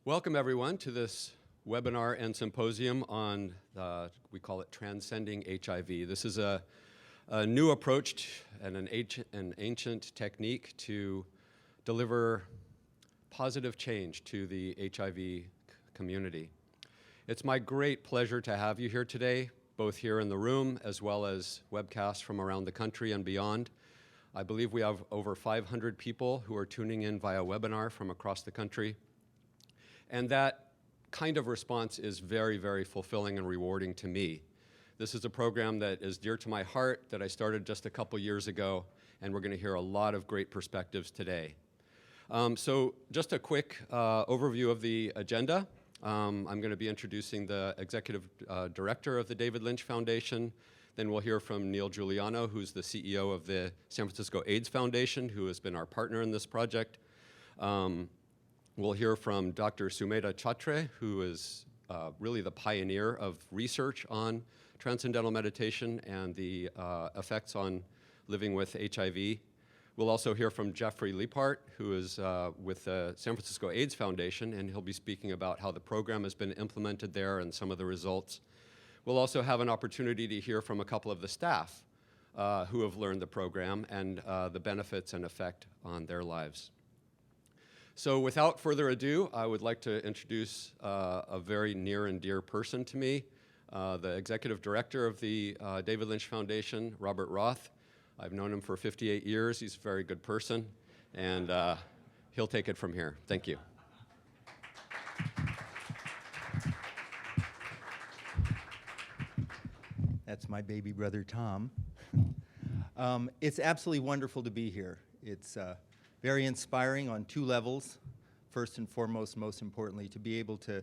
Welcome everyone to this webinar and symposium on, we call it Transcending HIV. This is a new approach and an ancient technique to deliver positive change to the HIV community. It's my great pleasure to have you here today, both here in the room as well as webcasts from around the country and beyond. I believe we have over 500 people who are tuning in via webinar from across the country. And that kind of response is very, very fulfilling and rewarding to me. This is a program that is dear to my heart that I started just a couple years ago, and we're going to hear a lot of great perspectives today. So just a quick overview of the agenda. I'm going to be introducing the Executive Director of the David Lynch Foundation. Then we'll hear from Neil Giuliano, who's the CEO of the San Francisco AIDS Foundation, who has been our partner in this project. We'll hear from Dr. Sumedha Chhatre, who is really the pioneer of research on Transcendental Meditation and the effects on living with HIV. We'll also hear from Jeffrey Liepart, who is with the San Francisco AIDS Foundation, and he'll be speaking about how the program has been implemented there and some of the results. We'll also have an opportunity to hear from a couple of the staff who have learned the program and the benefits and effect on their lives. So without further ado, I would like to introduce a very near and dear person to me, the Executive Director of the David Lynch Foundation, Robert Roth. I've known him for 58 years. He's a very good person, and he'll take it from here. Thank you. That's my baby brother, Tom. It's absolutely wonderful to be here. It's very inspiring on two levels. First and foremost, most importantly, to be able to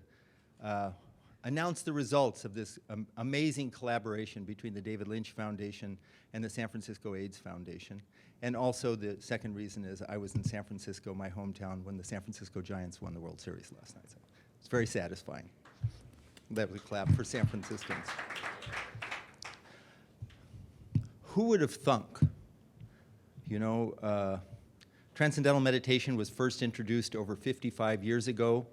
announce the results of this amazing collaboration between the David Lynch Foundation and the San Francisco AIDS Foundation. And also the second reason is I was in San Francisco, my hometown, when the San Francisco Giants won the World Series last night. So it's very satisfying. That was a clap for San Franciscans. Who would have thunk? You know, Transcendental Meditation was first introduced over 55 years ago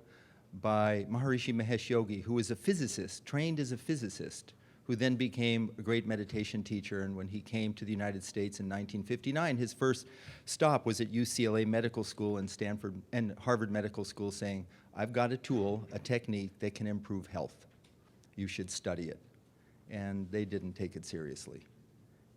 by Maharishi Mahesh Yogi, who was a physicist, trained as a physicist, who then became a great meditation teacher. And when he came to the United States in 1959, his first stop was at UCLA Medical School and Stanford and Harvard Medical School, saying, "I've got a tool, a technique that can improve health. You should study it." And they didn't take it seriously.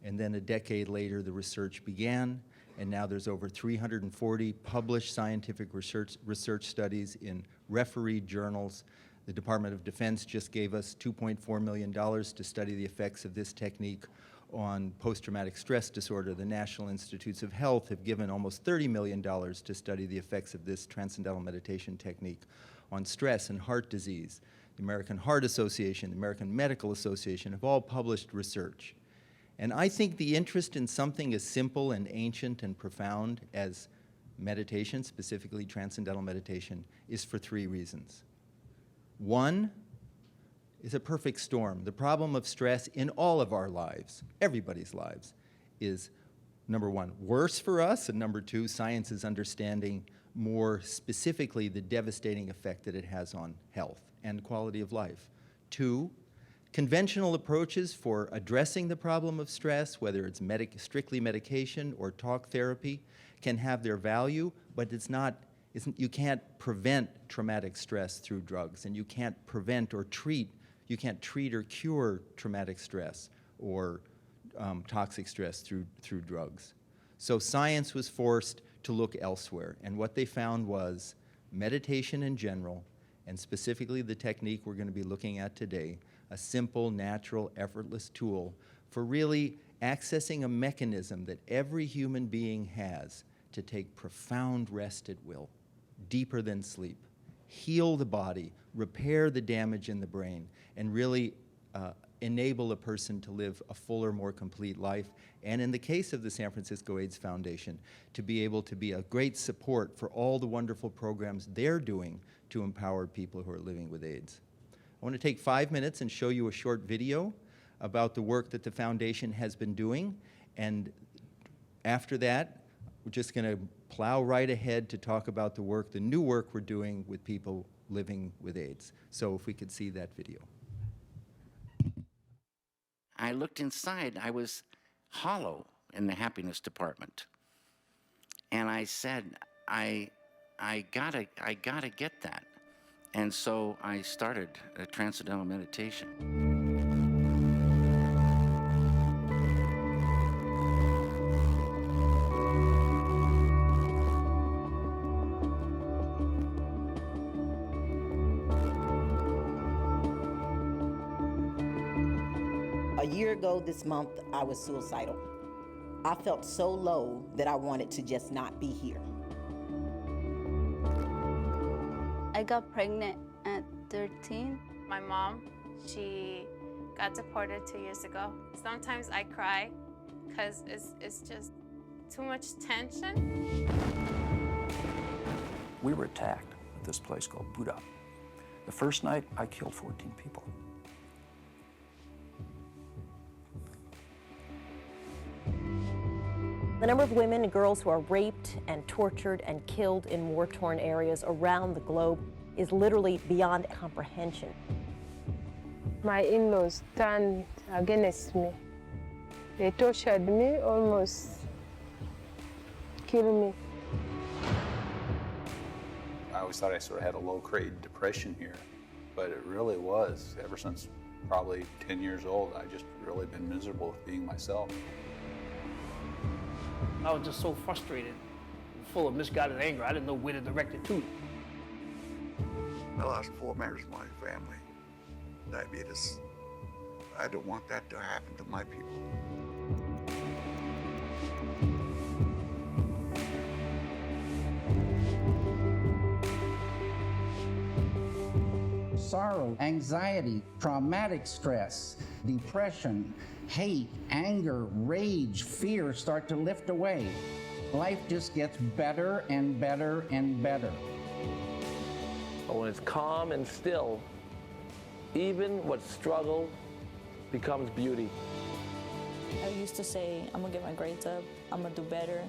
And then a decade later, the research began, and now there's over 340 published scientific research studies in refereed journals. The Department of Defense just gave us $2.4 million to study the effects of this technique on post-traumatic stress disorder. The National Institutes of Health have given almost $30 million to study the effects of this Transcendental Meditation technique on stress and heart disease. The American Heart Association, the American Medical Association have all published research. And I think the interest in something as simple and ancient and profound as meditation, specifically Transcendental Meditation, is for three reasons. One is a perfect storm. The problem of stress in all of our lives, everybody's lives, is, number one, worse for us, and number two, science is understanding more specifically the devastating effect that it has on health and quality of life. Two, conventional approaches for addressing the problem of stress, whether it's strictly medication or talk therapy, can have their value, but you can't prevent traumatic stress through drugs, and you can't prevent or treat or cure traumatic stress or toxic stress through drugs. So science was forced to look elsewhere, and what they found was meditation in general, and specifically the technique we're going to be looking at today, a simple, natural, effortless tool for really accessing a mechanism that every human being has to take profound rest at will, deeper than sleep, heal the body, repair the damage in the brain, and really enable a person to live a fuller, more complete life. And in the case of the San Francisco AIDS Foundation, to be able to be a great support for all the wonderful programs they're doing to empower people who are living with AIDS. I want to take 5 minutes and show you a short video about the work that the foundation has been doing. And after that, we're just going to plow right ahead to talk about the new work we're doing with people living with AIDS. So if we could see that video. I looked inside. I was hollow in the happiness department. And I said, I gotta get that. And so I started a Transcendental Meditation. A year ago this month, I was suicidal. I felt so low that I wanted to just not be here. I got pregnant at 13. My mom, she got deported 2 years ago. Sometimes I cry because it's just too much tension. We were attacked at this place called Buddha. The first night, I killed 14 people. The number of women and girls who are raped and tortured and killed in war-torn areas around the globe is literally beyond comprehension. My in-laws turned against me. They tortured me, almost killed me. I always thought I sort of had a low-grade depression here, but it really was, ever since probably 10 years old, I just really been miserable with being myself. I was just so frustrated, full of misguided anger. I didn't know where to direct it to. I lost 4 members of my family. Diabetes. I don't want that to happen to my people. Sorrow, anxiety, traumatic stress, depression, hate, anger, rage, fear start to lift away. Life just gets better and better and better. But when it's calm and still, even what struggle becomes beauty. I used to say, I'm gonna get my grades up, I'm gonna do better.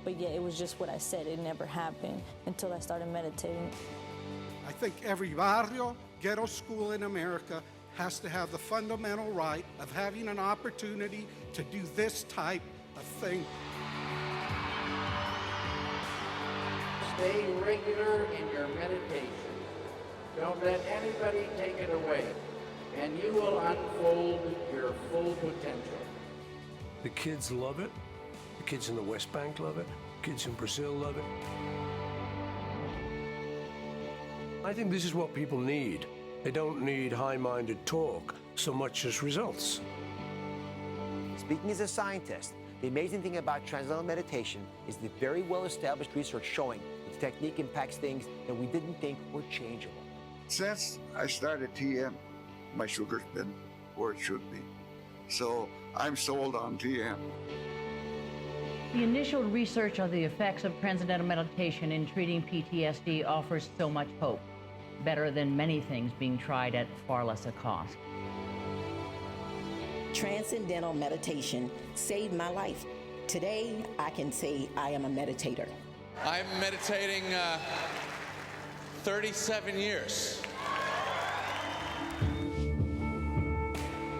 But yeah, it was just what I said. It never happened until I started meditating. I think every barrio, ghetto school in America has to have the fundamental right of having an opportunity to do this type of thing. Stay regular in your meditation. Don't let anybody take it away, and you will unfold your full potential. The kids love it. The kids in the West Bank love it. Kids in Brazil love it. I think this is what people need. They don't need high-minded talk so much as results. Speaking as a scientist, the amazing thing about Transcendental Meditation is the very well-established research showing its technique impacts things that we didn't think were changeable. Since I started TM, my sugar's been where it should be. So I'm sold on TM. The initial research on the effects of Transcendental Meditation in treating PTSD offers so much hope, better than many things being tried at far less a cost. Transcendental Meditation saved my life. Today, I can say I am a meditator. I'm meditating 37 years.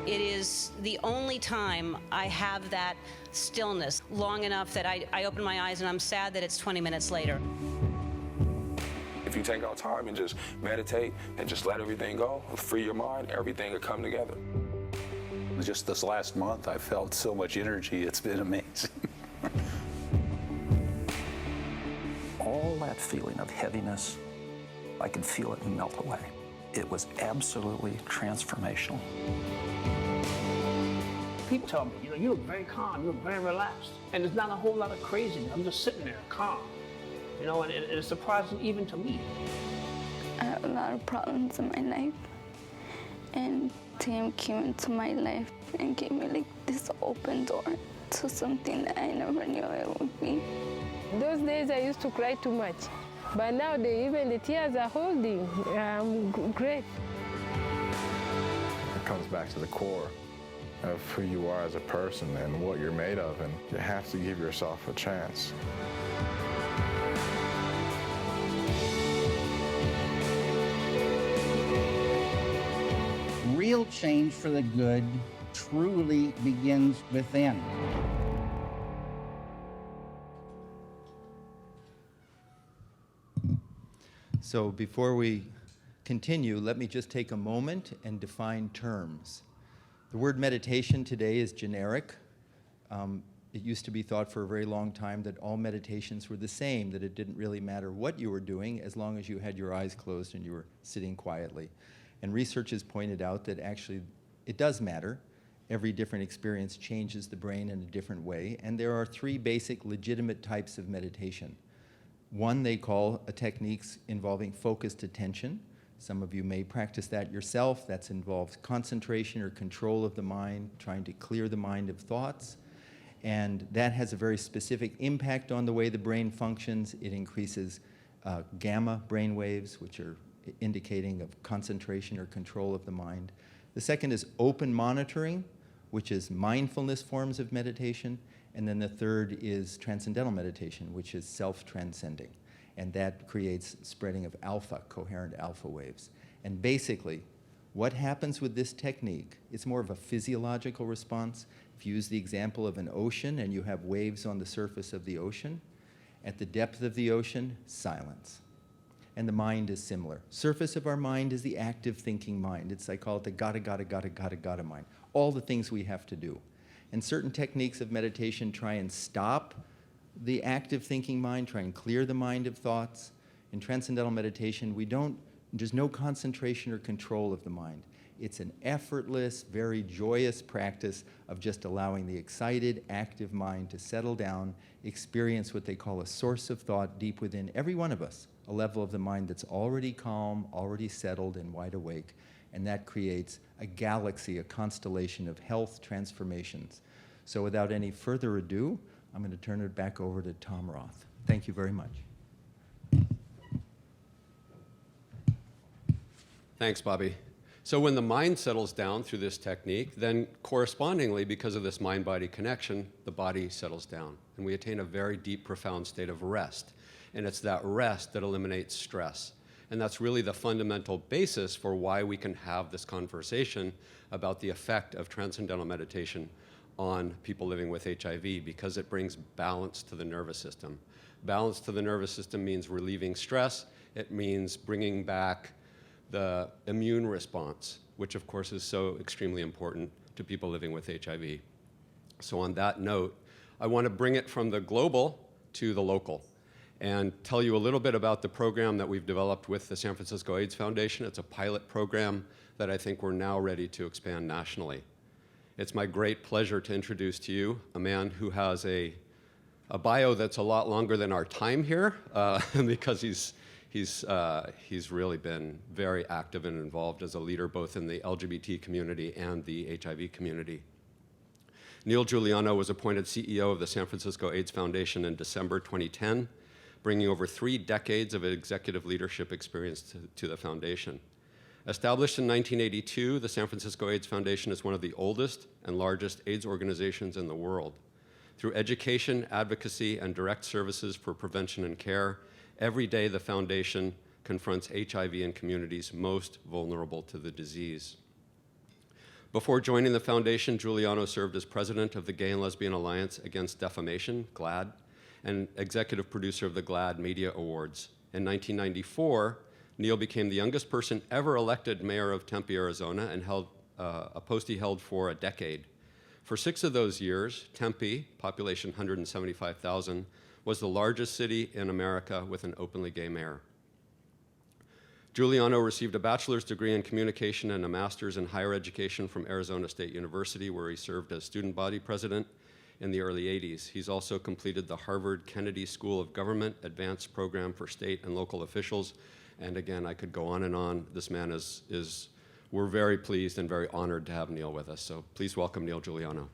It is the only time I have that stillness long enough that I open my eyes and I'm sad that it's 20 minutes later. If you take out time and just meditate and just let everything go, free your mind, everything will come together. Just this last month, I felt so much energy. It's been amazing. All that feeling of heaviness, I could feel it melt away. It was absolutely transformational. People tell me, you look very calm, you look very relaxed. And there's not a whole lot of craziness. I'm just sitting there, calm. And it's surprising even to me. I have a lot of problems in my life. And TM came into my life and gave me like this open door to something that I never knew it would be. Those days I used to cry too much. But now even the tears are holding. I'm great. It comes back to the core of who you are as a person and what you're made of, and you have to give yourself a chance. Real change for the good truly begins within. So before we continue, let me just take a moment and define terms. The word meditation today is generic. It used to be thought for a very long time that all meditations were the same, that it didn't really matter what you were doing as long as you had your eyes closed and you were sitting quietly. And research has pointed out that actually it does matter. Every different experience changes the brain in a different way, and there are three basic legitimate types of meditation. One they call techniques involving focused attention. Some of you may practice that yourself. That involves concentration or control of the mind, trying to clear the mind of thoughts. And that has a very specific impact on the way the brain functions. It increases gamma brain waves, which are indicating of concentration or control of the mind. The second is open monitoring, which is mindfulness forms of meditation. And then the third is transcendental meditation, which is self-transcending. And that creates spreading of alpha, coherent alpha waves. And basically, what happens with this technique, it's more of a physiological response. If you use the example of an ocean and you have waves on the surface of the ocean, at the depth of the ocean, silence. And the mind is similar. Surface of our mind is the active thinking mind. I call it the gotta mind. All the things we have to do. And certain techniques of meditation try and stop the active thinking mind, try and clear the mind of thoughts. In transcendental meditation, there's no concentration or control of the mind. It's an effortless, very joyous practice of just allowing the excited, active mind to settle down, experience what they call a source of thought deep within every one of us, a level of the mind that's already calm, already settled, and wide awake. And that creates a galaxy, a constellation of health transformations. So without any further ado, I'm going to turn it back over to Tom Roth. Thank you very much. Thanks, Bobby. So when the mind settles down through this technique, then correspondingly, because of this mind-body connection, the body settles down. And we attain a very deep, profound state of rest. And it's that rest that eliminates stress. And that's really the fundamental basis for why we can have this conversation about the effect of transcendental meditation on people living with HIV, because it brings balance to the nervous system. Balance to the nervous system means relieving stress. It means bringing back the immune response, which of course is so extremely important to people living with HIV. So on that note, I want to bring it from the global to the local and tell you a little bit about the program that we've developed with the San Francisco AIDS Foundation. It's a pilot program that I think we're now ready to expand nationally. It's my great pleasure to introduce to you a man who has a bio that's a lot longer than our time here, because he's really been very active and involved as a leader both in the LGBT community and the HIV community. Neil Giuliano was appointed CEO of the San Francisco AIDS Foundation in December 2010, bringing over 3 decades of executive leadership experience to the foundation. Established in 1982, the San Francisco AIDS Foundation is one of the oldest and largest AIDS organizations in the world. Through education, advocacy, and direct services for prevention and care, every day the foundation confronts HIV in communities most vulnerable to the disease. Before joining the foundation, Giuliano served as president of the Gay and Lesbian Alliance Against Defamation, GLAAD, and executive producer of the GLAAD Media Awards. In 1994, Neil became the youngest person ever elected mayor of Tempe, Arizona, and held a post he held for a decade. For 6 of those years, Tempe, population 175,000, was the largest city in America with an openly gay mayor. Giuliano received a bachelor's degree in communication and a master's in higher education from Arizona State University, where he served as student body president in the early 80s. He's also completed the Harvard Kennedy School of Government Advanced Program for State and Local Officials. And again, I could go on and on. This man we're very pleased and very honored to have Neil with us. So please welcome Neil Giuliano.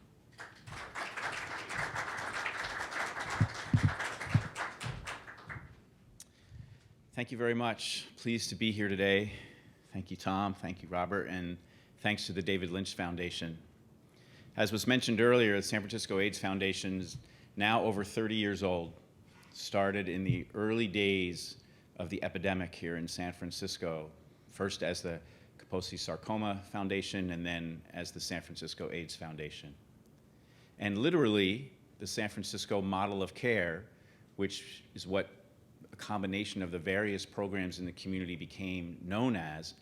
Thank you very much. Pleased to be here today. Thank you, Tom. Thank you, Robert. And thanks to the David Lynch Foundation. As was mentioned earlier, the San Francisco AIDS Foundation is now over 30 years old, started in the early days of the epidemic here in San Francisco, first as the Kaposi Sarcoma Foundation and then as the San Francisco AIDS Foundation. And literally, the San Francisco model of care, which is what a combination of the various programs in the community became known as,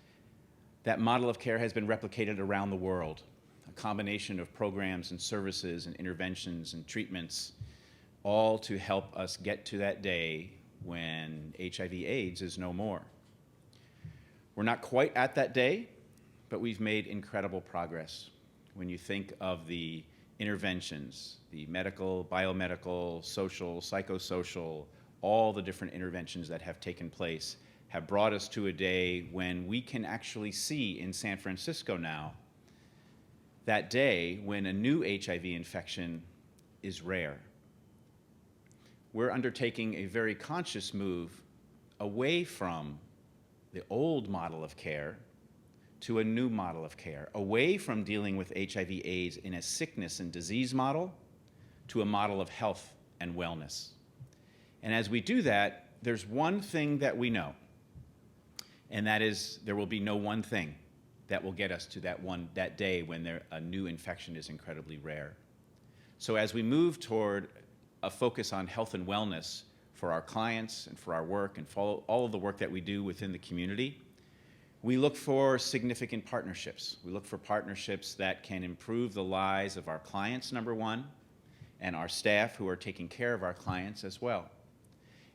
that model of care has been replicated around the world. A combination of programs and services and interventions and treatments, all to help us get to that day when HIV/AIDS is no more. We're not quite at that day, but we've made incredible progress. When you think of the interventions, the medical, biomedical, social, psychosocial, all the different interventions that have taken place have brought us to a day when we can actually see in San Francisco now that day when a new HIV infection is rare. We're undertaking a very conscious move away from the old model of care to a new model of care, away from dealing with HIV/AIDS in a sickness and disease model to a model of health and wellness. And as we do that, there's one thing that we know, and that is there will be no one thing that will get us to that day when a new infection is incredibly rare. So as we move toward a focus on health and wellness for our clients and for our work and follow all of the work that we do within the community, we look for significant partnerships. We look for partnerships that can improve the lives of our clients, number one, and our staff who are taking care of our clients as well.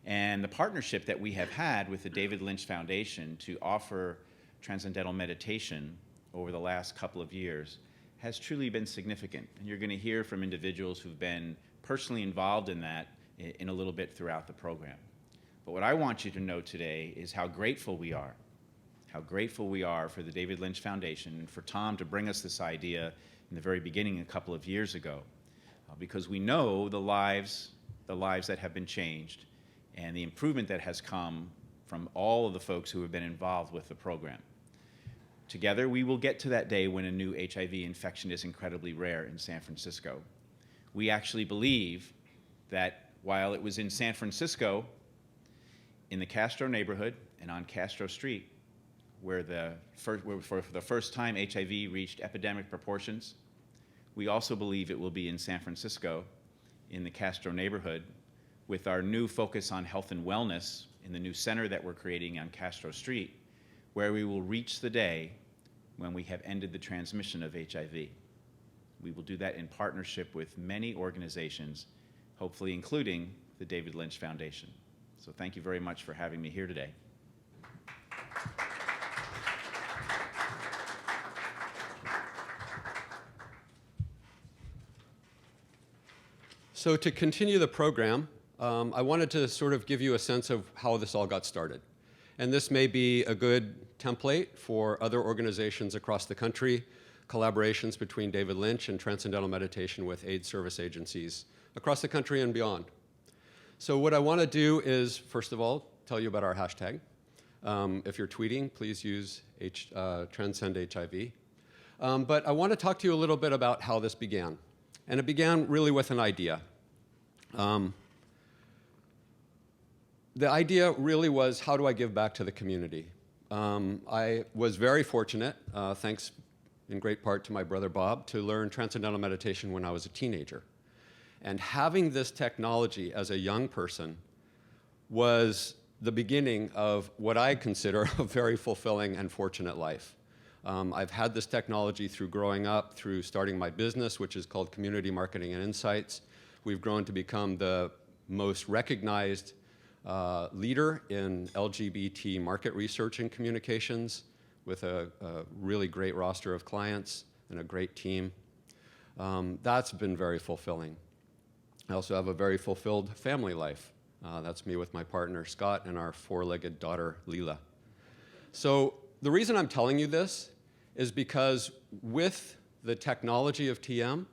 And the partnership that we have had with the David Lynch Foundation to offer Transcendental Meditation over the last couple of years has truly been significant. And you're going to hear from individuals who've been personally involved in that in a little bit throughout the program. But what I want you to know today is how grateful we are for the David Lynch Foundation and for Tom to bring us this idea in the very beginning a couple of years ago, because we know the lives that have been changed and the improvement that has come from all of the folks who have been involved with the program. Together, we will get to that day when a new HIV infection is incredibly rare in San Francisco. We actually believe that while it was in San Francisco, in the Castro neighborhood and on Castro Street, where for the first time HIV reached epidemic proportions, we also believe it will be in San Francisco, in the Castro neighborhood, with our new focus on health and wellness in the new center that we're creating on Castro Street, where we will reach the day when we have ended the transmission of HIV. We will do that in partnership with many organizations, hopefully including the David Lynch Foundation. So thank you very much for having me here today. So to continue the program, I wanted to sort of give you a sense of how this all got started. And this may be a good template for other organizations across the country, collaborations between David Lynch and Transcendental Meditation with AIDS service agencies across the country and beyond. So what I want to do is, first of all, tell you about our hashtag. If you're tweeting, please use TranscendHIV. But I want to talk to you a little bit about how this began. And it began really with an idea. The idea really was, how do I give back to the community? I was very fortunate, thanks in great part to my brother Bob, to learn Transcendental Meditation when I was a teenager. And having this technology as a young person was the beginning of what I consider a very fulfilling and fortunate life. I've had this technology through growing up, through starting my business, which is called Community Marketing and Insights. We've grown to become the most recognized leader in LGBT market research and communications, with a really great roster of clients and a great team. That's been very fulfilling. I also have a very fulfilled family life. That's me with my partner, Scott, and our four-legged daughter, Leela. So the reason I'm telling you this is because with the technology of TM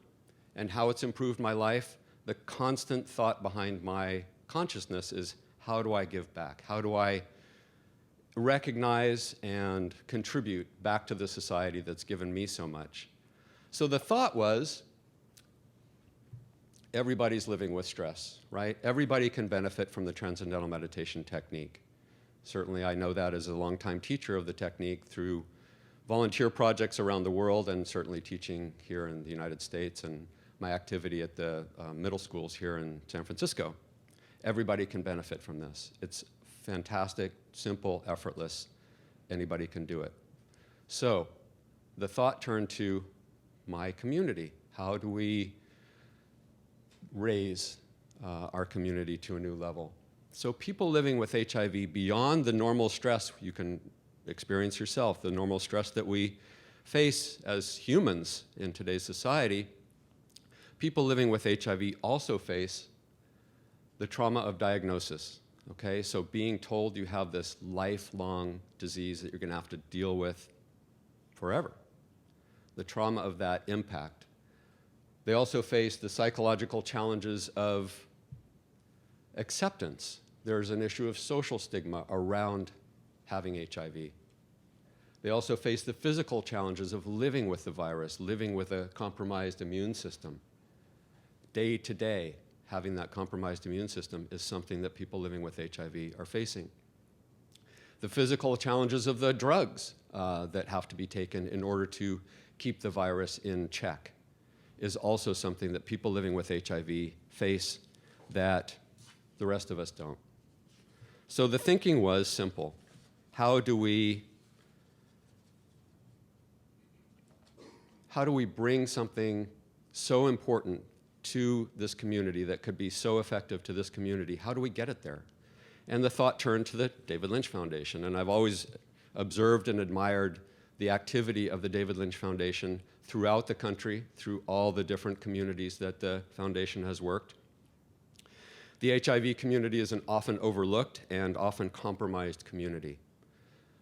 and how it's improved my life, the constant thought behind my consciousness is, how do I give back? How do I recognize and contribute back to the society that's given me so much? So the thought was, everybody's living with stress, right? Everybody can benefit from the Transcendental Meditation technique. Certainly, I know that as a longtime teacher of the technique through volunteer projects around the world, and certainly teaching here in the United States and my activity at the middle schools here in San Francisco. Everybody can benefit from this. It's fantastic, simple, effortless. Anybody can do it. So the thought turned to my community. How do we raise our community to a new level? So people living with HIV, beyond the normal stress you can experience yourself, the normal stress that we face as humans in today's society, people living with HIV also face the trauma of diagnosis, okay? So being told you have this lifelong disease that you're gonna have to deal with forever. The trauma of that impact. They also face the psychological challenges of acceptance. There's an issue of social stigma around having HIV. They also face the physical challenges of living with the virus, living with a compromised immune system. Day to day, having that compromised immune system is something that people living with HIV are facing. The physical challenges of the drugs that have to be taken in order to keep the virus in check is also something that people living with HIV face that the rest of us don't. So the thinking was simple. How do we bring something so important to this community that could be so effective to this community? How do we get it there? And the thought turned to the David Lynch Foundation. And I've always observed and admired the activity of the David Lynch Foundation throughout the country, through all the different communities that the foundation has worked. The HIV community is an often overlooked and often compromised community.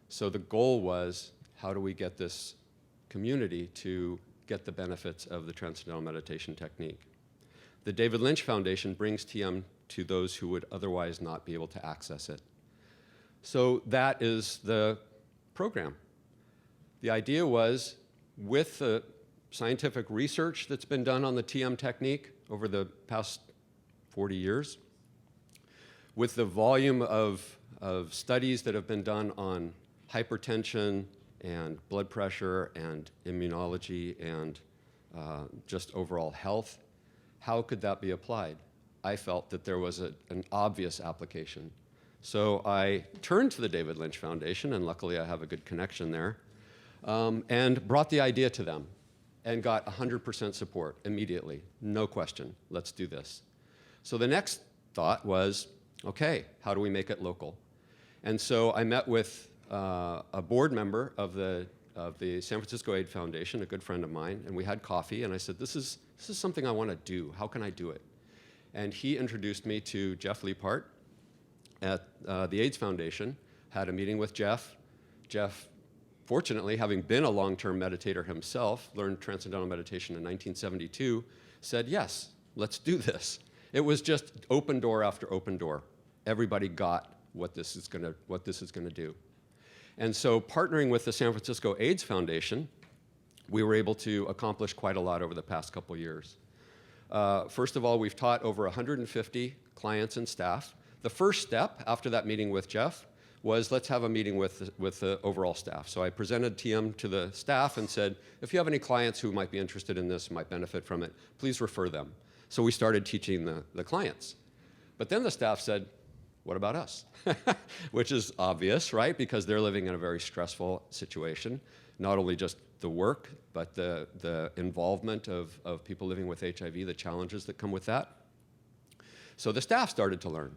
So the goal was, how do we get this community to get the benefits of the Transcendental Meditation technique? The David Lynch Foundation brings TM to those who would otherwise not be able to access it. So that is the program. The idea was, with the scientific research that's been done on the TM technique over the past 40 years, with the volume of studies that have been done on hypertension and blood pressure and immunology and just overall health, how could that be applied? I felt that there was an obvious application. So I turned to the David Lynch Foundation, and luckily I have a good connection there, and brought the idea to them and got 100% support immediately. No question, let's do this. So the next thought was, okay, how do we make it local? And so I met with a board member of the San Francisco AIDS Foundation, a good friend of mine, and we had coffee, and I said, this is something I want to do. How can I do it? And he introduced me to Jeff Leapart at the AIDS Foundation, had a meeting with Jeff. Jeff, fortunately, having been a long-term meditator himself, learned Transcendental Meditation in 1972, said, yes, let's do this. It was just open door after open door. Everybody got what this is going to do. And so partnering with the San Francisco AIDS Foundation, we were able to accomplish quite a lot over the past couple years. First of all, we've taught over 150 clients and staff. The first step after that meeting with Jeff was, let's have a meeting with the overall staff. So I presented TM to the staff and said, if you have any clients who might be interested in this, might benefit from it, please refer them. So we started teaching the clients. But then the staff said, what about us? Which is obvious, right? Because they're living in a very stressful situation, not only just the work, but the involvement of people living with HIV, the challenges that come with that. So the staff started to learn,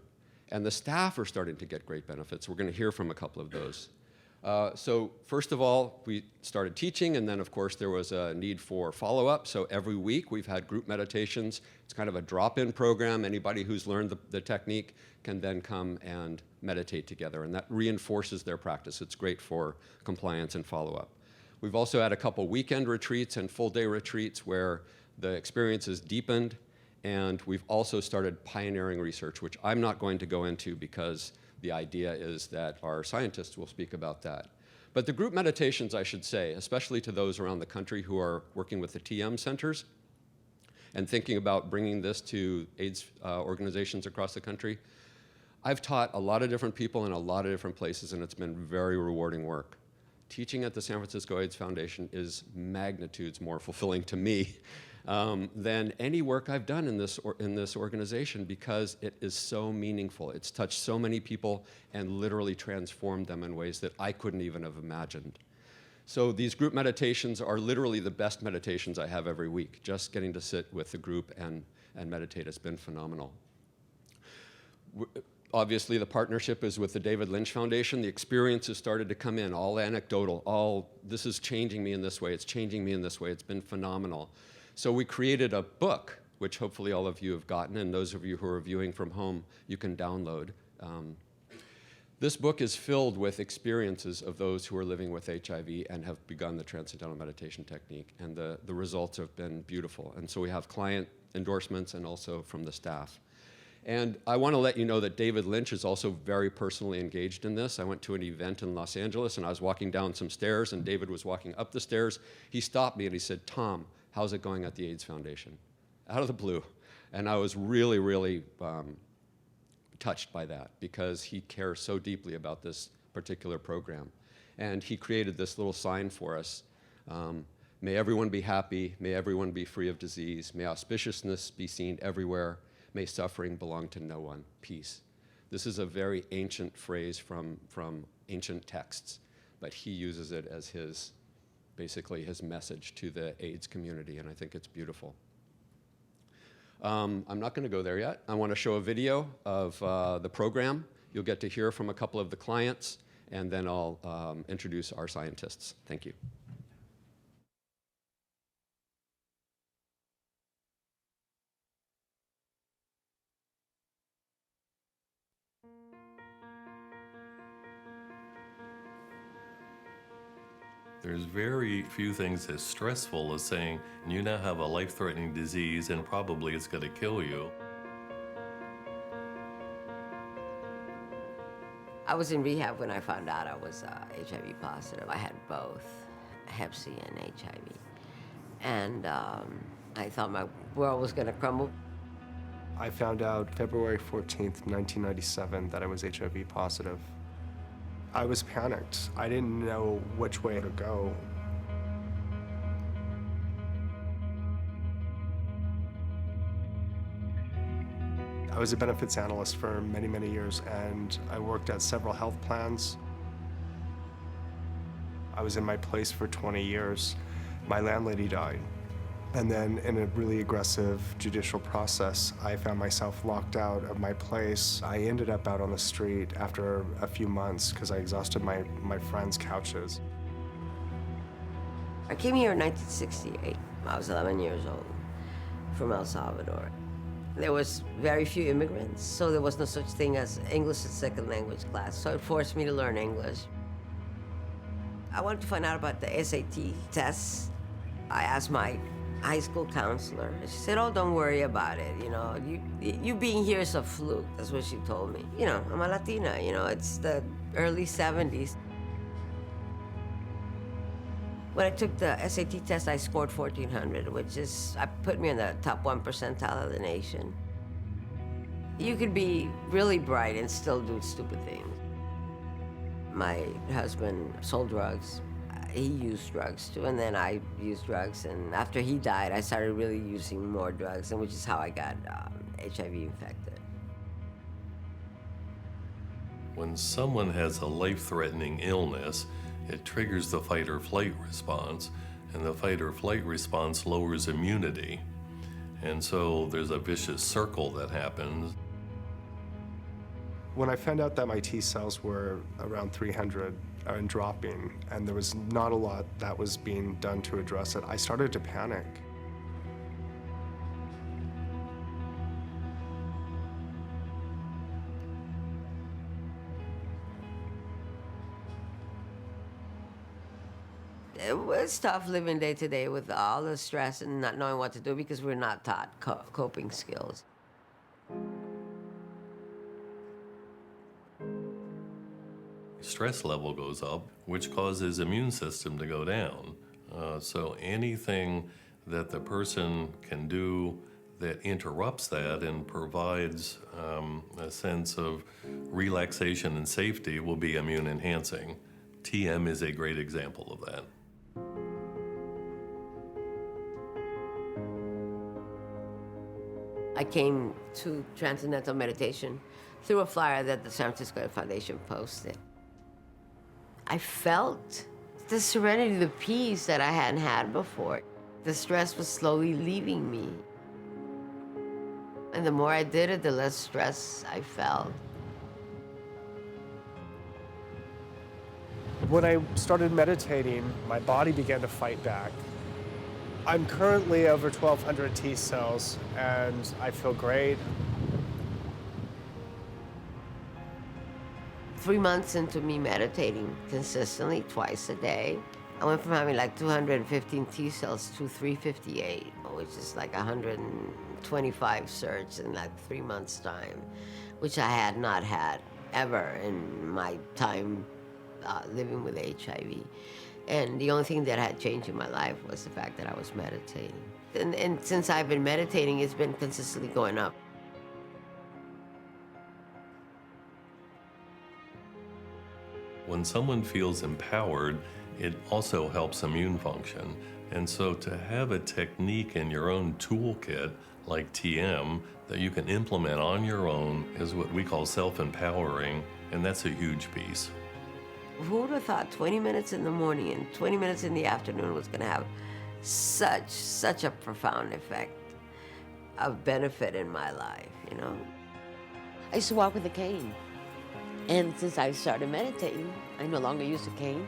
and the staff are starting to get great benefits. We're going to hear from a couple of those. So first of all, we started teaching, and then of course there was a need for follow-up. So every week we've had group meditations. It's kind of a drop-in program. Anybody who's learned the technique can then come and meditate together, and that reinforces their practice. It's great for compliance and follow-up. We've also had a couple weekend retreats and full-day retreats where the experience is deepened, and we've also started pioneering research, which I'm not going to go into because the idea is that our scientists will speak about that. But the group meditations, I should say, especially to those around the country who are working with the TM centers, and thinking about bringing this to AIDS organizations across the country, I've taught a lot of different people in a lot of different places, and it's been very rewarding work. Teaching at the San Francisco AIDS Foundation is magnitudes more fulfilling to me than any work I've done in this organization, because it is so meaningful. It's touched so many people and literally transformed them in ways that I couldn't even have imagined. So these group meditations are literally the best meditations I have every week. Just getting to sit with the group and meditate has been phenomenal. Obviously, the partnership is with the David Lynch Foundation. The experiences started to come in, all anecdotal, all, this is changing me in this way, it's changing me in this way. It's been phenomenal. So we created a book, which hopefully all of you have gotten, and those of you who are viewing from home, you can download. This book is filled with experiences of those who are living with HIV and have begun the Transcendental Meditation technique, and the results have been beautiful. And so we have client endorsements and also from the staff. And I want to let you know that David Lynch is also very personally engaged in this. I went to an event in Los Angeles, and I was walking down some stairs, and David was walking up the stairs. He stopped me and he said, "Tom, how's it going at the AIDS Foundation?" Out of the blue. And I was really, really touched by that, because he cares so deeply about this particular program. And he created this little sign for us. May everyone be happy. May everyone be free of disease. May auspiciousness be seen everywhere. May suffering belong to no one. Peace. This is a very ancient phrase from ancient texts, but he uses it as basically his message to the AIDS community, and I think it's beautiful. I'm not going to go there yet. I want to show a video of the program. You'll get to hear from a couple of the clients, and then I'll introduce our scientists. Thank you. There's very few things as stressful as saying you now have a life-threatening disease and probably it's going to kill you. I was in rehab when I found out I was HIV positive. I had both Hep C and HIV. And I thought my world was going to crumble. I found out February 14th, 1997 that I was HIV positive. I was panicked. I didn't know which way to go. I was a benefits analyst for many, many years, and I worked at several health plans. I was in my place for 20 years. My landlady died. And then in a really aggressive judicial process, I found myself locked out of my place. I ended up out on the street after a few months because I exhausted my friends' couches. I came here in 1968. I was 11 years old, from El Salvador. There was very few immigrants, so there was no such thing as English as second language class, so it forced me to learn English. I wanted to find out about the SAT tests. I asked my high school counselor. She said, "Oh, don't worry about it. You know, you being here is a fluke." That's what she told me. You know, I'm a Latina. You know, it's the early 70s. When I took the SAT test, I scored 1,400, which put me in the top 1 percentile of the nation. You could be really bright and still do stupid things. My husband sold drugs. He used drugs too, and then I used drugs. And after he died, I started really using more drugs, and which is how I got HIV infected. When someone has a life-threatening illness, it triggers the fight or flight response, and the fight or flight response lowers immunity. And so there's a vicious circle that happens. When I found out that my T cells were around 300 and dropping, and there was not a lot that was being done to address it, I started to panic. It was tough living day to day with all the stress and not knowing what to do because we're not taught coping skills. Stress level goes up, which causes immune system to go down. So anything that the person can do that interrupts that and provides a sense of relaxation and safety will be immune enhancing. TM is a great example of that. I came to Transcendental Meditation through a flyer that the San Francisco Foundation posted. I felt the serenity, the peace that I hadn't had before. The stress was slowly leaving me. And the more I did it, the less stress I felt. When I started meditating, my body began to fight back. I'm currently over 1,200 T cells, and I feel great. 3 months into me meditating consistently twice a day, I went from having like 215 T cells to 358, which is like 125 surge in like 3 months' time, which I had not had ever in my time living with HIV. And the only thing that had changed in my life was the fact that I was meditating. And since I've been meditating, it's been consistently going up. When someone feels empowered, it also helps immune function. And so to have a technique in your own toolkit, like TM, that you can implement on your own is what we call self-empowering, and that's a huge piece. Who would have thought 20 minutes in the morning and 20 minutes in the afternoon was going to have such a profound effect of benefit in my life, you know? I used to walk with a cane. And since I started meditating, I no longer use a cane.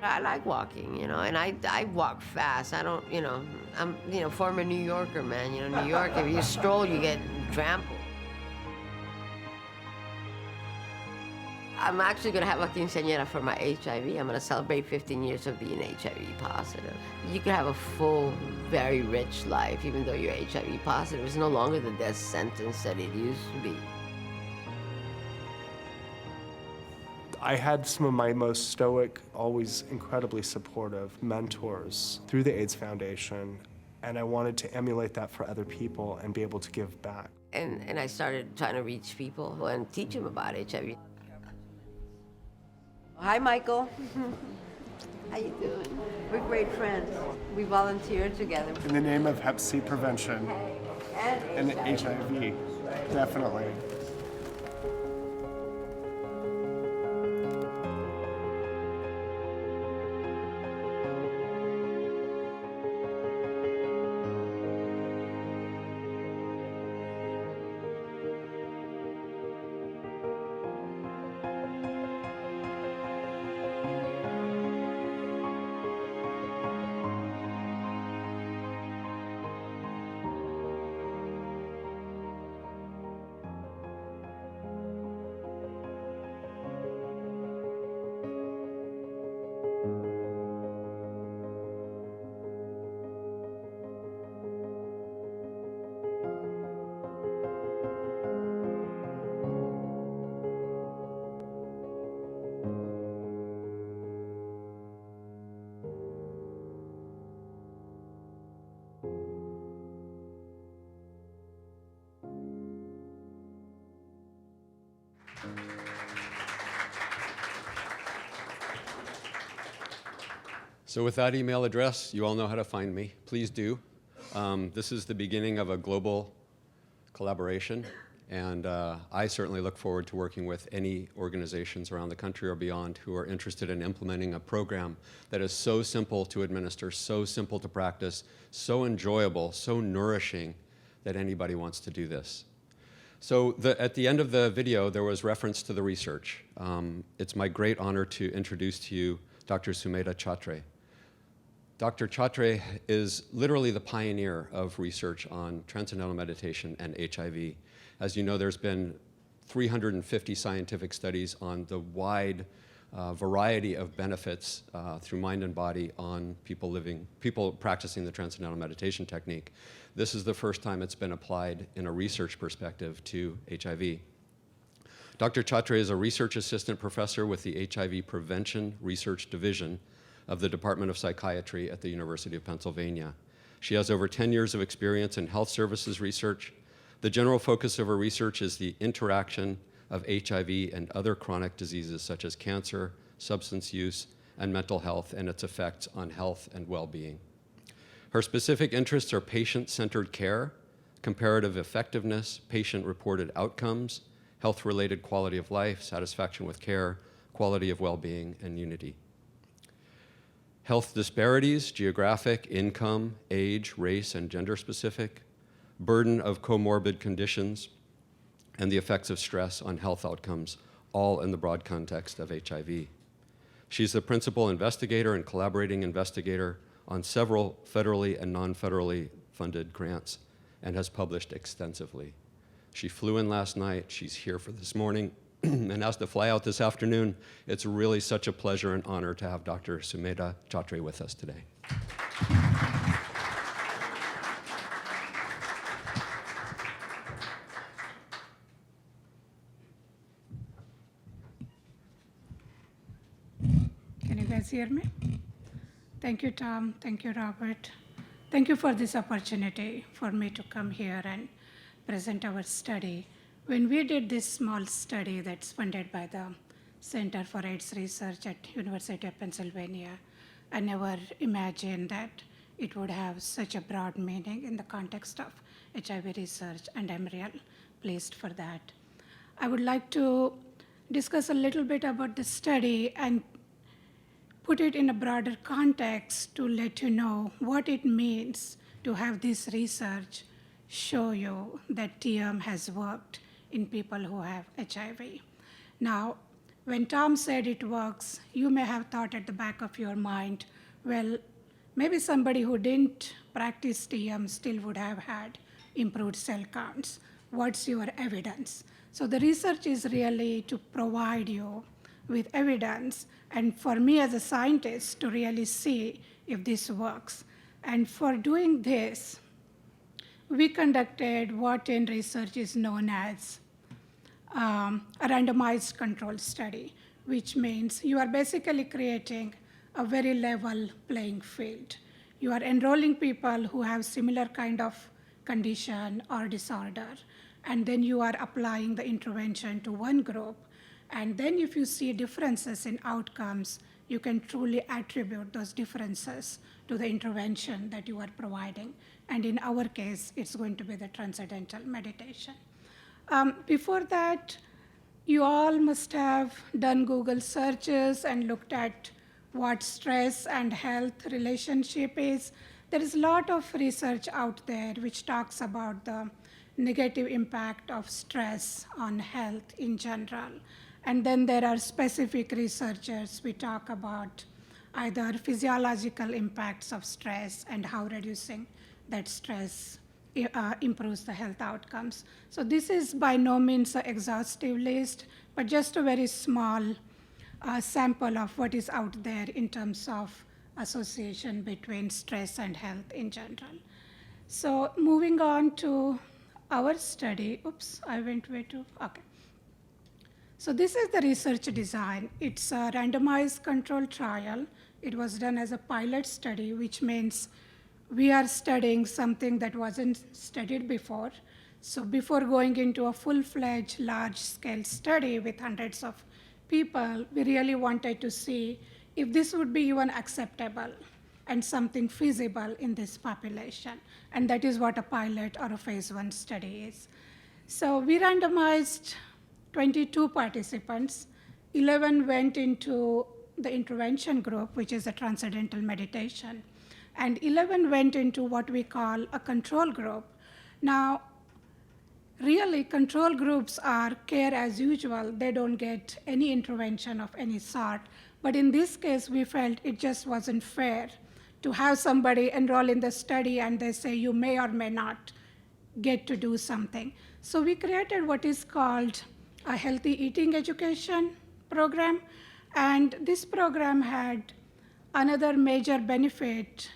I like walking, you know, and I walk fast. I don't, you know, I'm, you know, former New Yorker, man. You know, New York, if you stroll, you get trampled. I'm actually going to have a quinceañera for my HIV. I'm going to celebrate 15 years of being HIV positive. You can have a full, very rich life, even though you're HIV positive. It's no longer the death sentence that it used to be. I had some of my most stoic, always incredibly supportive mentors through the AIDS Foundation, and I wanted to emulate that for other people and be able to give back. And I started trying to reach people and teach them about HIV. Hi, Michael. How you doing? We're great friends. We volunteer together. In the name of Hep C prevention and HIV, definitely. So with that email address, you all know how to find me. Please do. This is the beginning of a global collaboration, and I certainly look forward to working with any organizations around the country or beyond who are interested in implementing a program that is so simple to administer, so simple to practice, so enjoyable, so nourishing that anybody wants to do this. So at the end of the video, there was reference to the research. It's my great honor to introduce to you Dr. Sumedha Chhatre. Dr. Chhatre is literally the pioneer of research on transcendental meditation and HIV. As you know, there's been 350 scientific studies on the wide variety of benefits through mind and body on people practicing the transcendental meditation technique. This is the first time it's been applied in a research perspective to HIV. Dr. Chhatre is a research assistant professor with the HIV Prevention Research Division of the Department of Psychiatry at the University of Pennsylvania. She has over 10 years of experience in health services research. The general focus of her research is the interaction of HIV and other chronic diseases such as cancer, substance use, and mental health, and its effects on health and well-being. Her specific interests are patient-centered care, comparative effectiveness, patient-reported outcomes, health-related quality of life, satisfaction with care, quality of well-being, and unity. Health disparities, geographic, income, age, race, and gender-specific, burden of comorbid conditions, and the effects of stress on health outcomes, all in the broad context of HIV. She's the principal investigator and collaborating investigator on several federally and non-federally funded grants and has published extensively. She flew in last night, she's here for this morning, and has to fly out this afternoon. It's really such a pleasure and honor to have Dr. Sumedha Chatre with us today. Can you guys hear me? Thank you, Tom. Thank you, Robert. Thank you for this opportunity for me to come here and present our study. When we did this small study that's funded by the Center for AIDS Research at University of Pennsylvania, I never imagined that it would have such a broad meaning in the context of HIV research, and I'm real pleased for that. I would like to discuss a little bit about the study and put it in a broader context to let you know what it means to have this research show you that TM has worked in people who have HIV. Now, when Tom said it works, you may have thought at the back of your mind, well, maybe somebody who didn't practice TM still would have had improved cell counts. What's your evidence? So the research is really to provide you with evidence, and for me as a scientist to really see if this works. And for doing this, we conducted what in research is known as a randomized control study, which means you are basically creating a very level playing field. You are enrolling people who have similar kind of condition or disorder, and then you are applying the intervention to one group. And then if you see differences in outcomes, you can truly attribute those differences to the intervention that you are providing. And in our case, it's going to be the Transcendental Meditation. Before that, you all must have done Google searches and looked at what stress and health relationship is. There is a lot of research out there which talks about the negative impact of stress on health in general. And then there are specific researchers we talk about either physiological impacts of stress and how reducing that stress improves the health outcomes. So this is by no means an exhaustive list, but just a very small sample of what is out there in terms of association between stress and health in general. So moving on to our study. Oops, I went way too, okay. So this is the research design. It's a randomized controlled trial. It was done as a pilot study, which means we are studying something that wasn't studied before. So before going into a full-fledged large-scale study with hundreds of people, we really wanted to see if this would be even acceptable and something feasible in this population. And that is what a pilot or a phase 1 study is. So we randomized 22 participants. 11 went into the intervention group, which is a Transcendental Meditation, and 11 went into what we call a control group. Now, really, control groups are care as usual. They don't get any intervention of any sort. But in this case, we felt it just wasn't fair to have somebody enroll in the study and they say you may or may not get to do something. So we created what is called a healthy eating education program. And this program had another major benefit.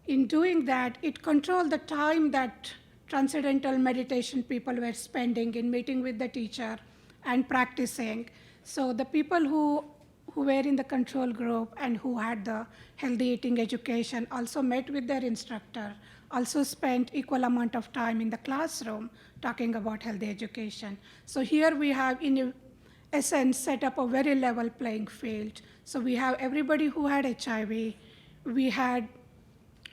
In doing that, it controlled the time that Transcendental Meditation people were spending in meeting with the teacher and practicing. So the people who who were in the control group and who had the healthy eating education also met with their instructor, also spent equal amount of time in the classroom talking about healthy education. So here we have, in essence, set up a very level playing field. So we have everybody who had HIV. We had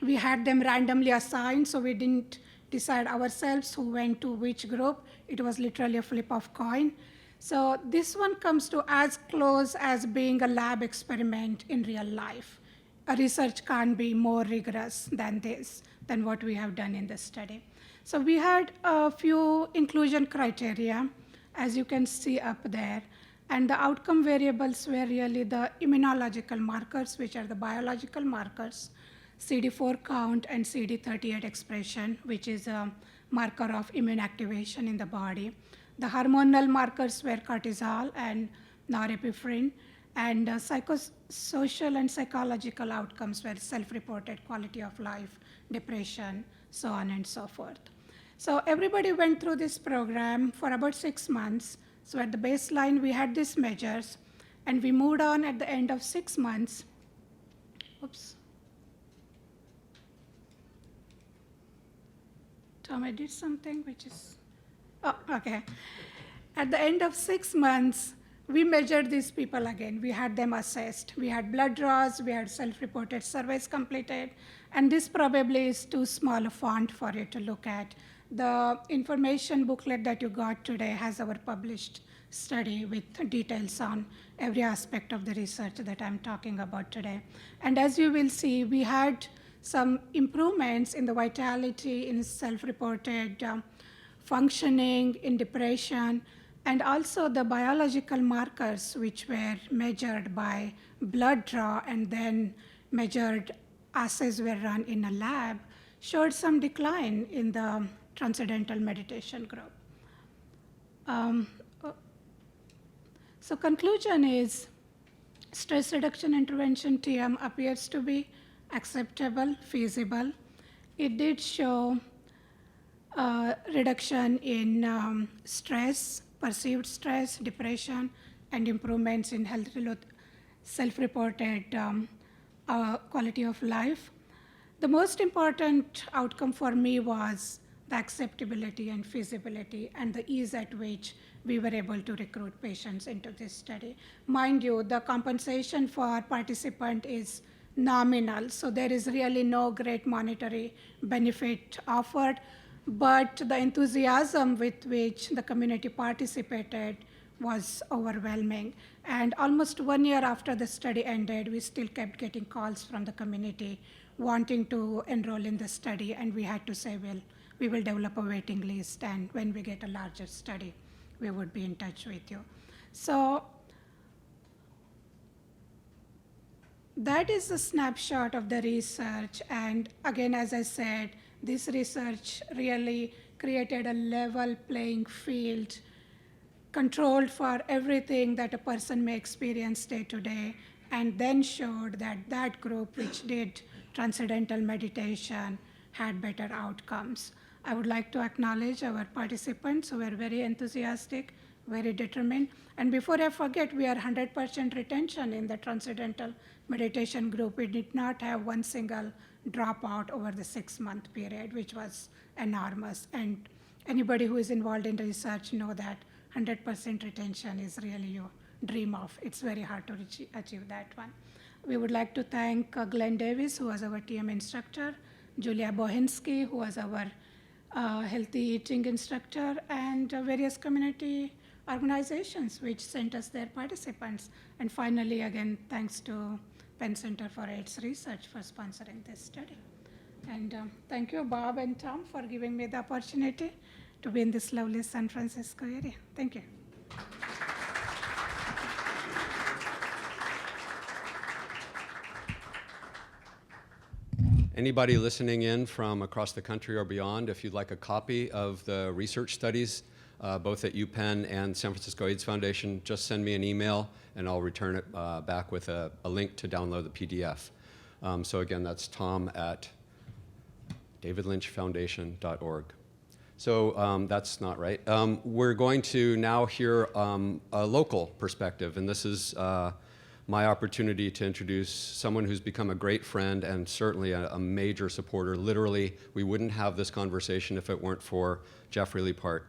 them randomly assigned, so we didn't decide ourselves who went to which group. It was literally a flip of coin. So this one comes to as close as being a lab experiment in real life. A research can't be more rigorous than this, than what we have done in this study. So we had a few inclusion criteria, as you can see up there. And the outcome variables were really the immunological markers, which are the biological markers, CD4 count and CD38 expression, which is a marker of immune activation in the body. The hormonal markers were cortisol and norepinephrine, and psychosocial and psychological outcomes were self-reported quality of life, depression, so on and so forth. So everybody went through this program for about 6 months. So at the baseline, we had these measures, and we moved on at the end of 6 months. Oops. Tom, I did something which is, oh, okay. At the end of 6 months, we measured these people again. We had them assessed. We had blood draws, we had self-reported surveys completed, and this probably is too small a font for you to look at. The information booklet that you got today has our published study with details on every aspect of the research that I'm talking about today. And as you will see, we had some improvements in the vitality, in self-reported functioning, in depression, and also the biological markers which were measured by blood draw and then measured assays were run in a lab, showed some decline in the Transcendental Meditation group. So conclusion is stress reduction intervention TM appears to be acceptable, feasible. It did show reduction in stress, perceived stress, depression, and improvements in health, self-reported quality of life. The most important outcome for me was the acceptability and feasibility and the ease at which we were able to recruit patients into this study. Mind you, the compensation for participant is nominal, so there is really no great monetary benefit offered, but the enthusiasm with which the community participated was overwhelming. And almost 1 year after the study ended, we still kept getting calls from the community wanting to enroll in the study, and we had to say, well, we will develop a waiting list, and when we get a larger study, we would be in touch with you. So that is a snapshot of the research. And again, as I said, this research really created a level playing field, controlled for everything that a person may experience day to day, and then showed that that group which did Transcendental Meditation had better outcomes. I would like to acknowledge our participants who were very enthusiastic, very determined. And before I forget, we are 100% retention in the Transcendental Meditation group. We did not have one single dropout over the 6-month period, which was enormous. And anybody who is involved in research know that 100% retention is really your dream of. It's very hard to achieve that one. We would like to thank Glenn Davis, who was our TM instructor, Julia Bohinski, who was our healthy eating instructor, and various community organizations which sent us their participants. And finally, again, thanks to Penn Center for AIDS Research for sponsoring this study. And thank you, Bob and Tom, for giving me the opportunity to be in this lovely San Francisco area. Thank you. Anybody listening in from across the country or beyond, if you'd like a copy of the research studies, both at UPenn and San Francisco AIDS Foundation, just send me an email and I'll return it back with a link to download the PDF. So again, that's Tom at davidlynchfoundation.org. So that's not right. We're going to now hear a local perspective, and this is my opportunity to introduce someone who's become a great friend and certainly a major supporter. Literally, we wouldn't have this conversation if it weren't for Jeffrey Liepart.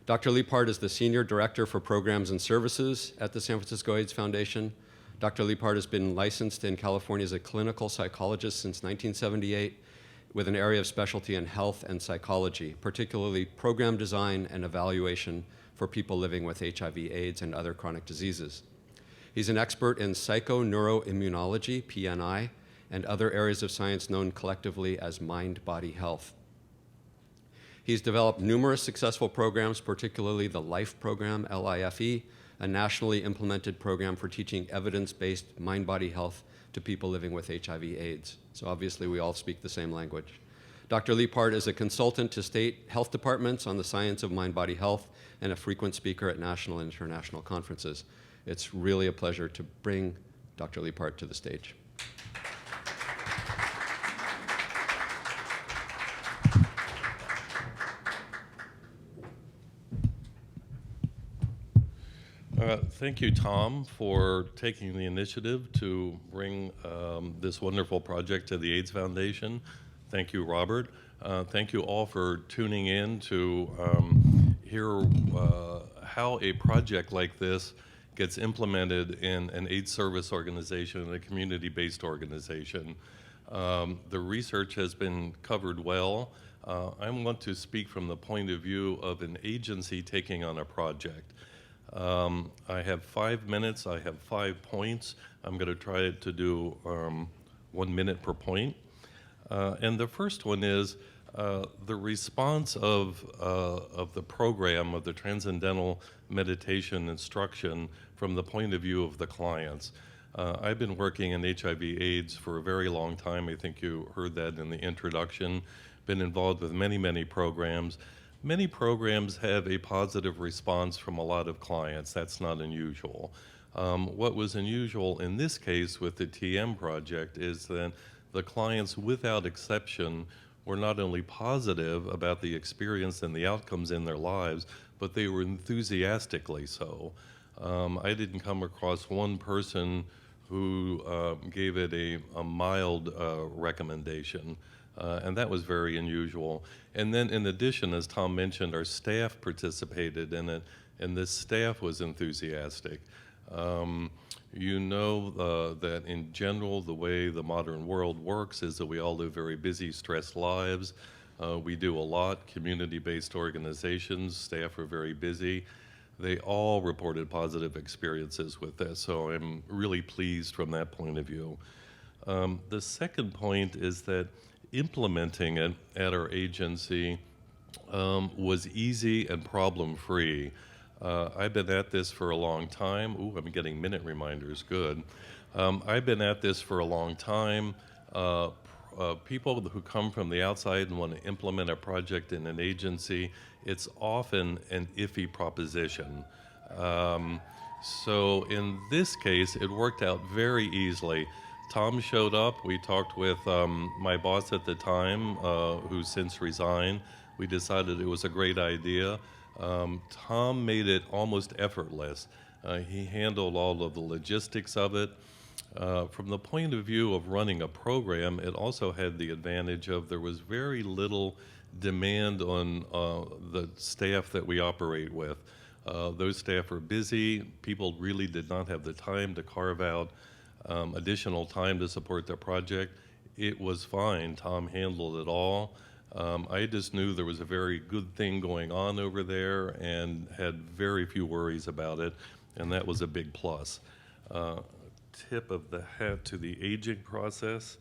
Dr. Liepart is the Senior Director for Programs and Services at the San Francisco AIDS Foundation. Dr. Liepart has been licensed in California as a clinical psychologist since 1978 with an area of specialty in health and psychology, particularly program design and evaluation for people living with HIV, AIDS, and other chronic diseases. He's an expert in psychoneuroimmunology, PNI, and other areas of science known collectively as mind-body health. He's developed numerous successful programs, particularly the LIFE program, LIFE, a nationally implemented program for teaching evidence-based mind-body health to people living with HIV/AIDS. So obviously we all speak the same language. Dr. Liepart is a consultant to state health departments on the science of mind-body health and a frequent speaker at national and international conferences. It's really a pleasure to bring Dr. Liepart to the stage. Thank you, Tom, for taking the initiative to bring this wonderful project to the AIDS Foundation. Thank you, Robert. Thank you all for tuning in to hear how a project like this gets implemented in an AIDS service organization and a community-based organization. The research has been covered well. I want to speak from the point of view of an agency taking on a project. I have 5 minutes. I have 5 points. I'm going to try to do 1 minute per point. And the first one is the response of the program of the Transcendental Meditation instruction from the point of view of the clients. I've been working in HIV/AIDS for a very long time. I think you heard that in the introduction. Been involved with many, many programs. Many programs have a positive response from a lot of clients. That's not unusual. What was unusual in this case with the TM project is that the clients, without exception, were not only positive about the experience and the outcomes in their lives, but they were enthusiastically so. I didn't come across one person who gave it a mild recommendation. And that was very unusual. And then in addition, as Tom mentioned, our staff participated in it, and this staff was enthusiastic. You know that in general, the way the modern world works is that we all live very busy, stressed lives. We do a lot, community-based organizations, staff are very busy. They all reported positive experiences with this, so I'm really pleased from that point of view. The second point is that implementing it at our agency was easy and problem-free. I've been at this for a long time. Ooh, I'm getting minute reminders, good. I've been at this for a long time. People who come from the outside and want to implement a project in an agency, it's often an iffy proposition. So in this case, it worked out very easily. Tom showed up. We talked with my boss at the time, who's since resigned. We decided it was a great idea. Tom made it almost effortless. He handled all of the logistics of it. From the point of view of running a program, it also had the advantage of there was very little demand on the staff that we operate with. Those staff are busy. People really did not have the time to carve out additional time to support their project. It was fine. Tom handled it all. I just knew there was a very good thing going on over there and had very few worries about it, and that was a big plus. Tip of the hat to the aging process.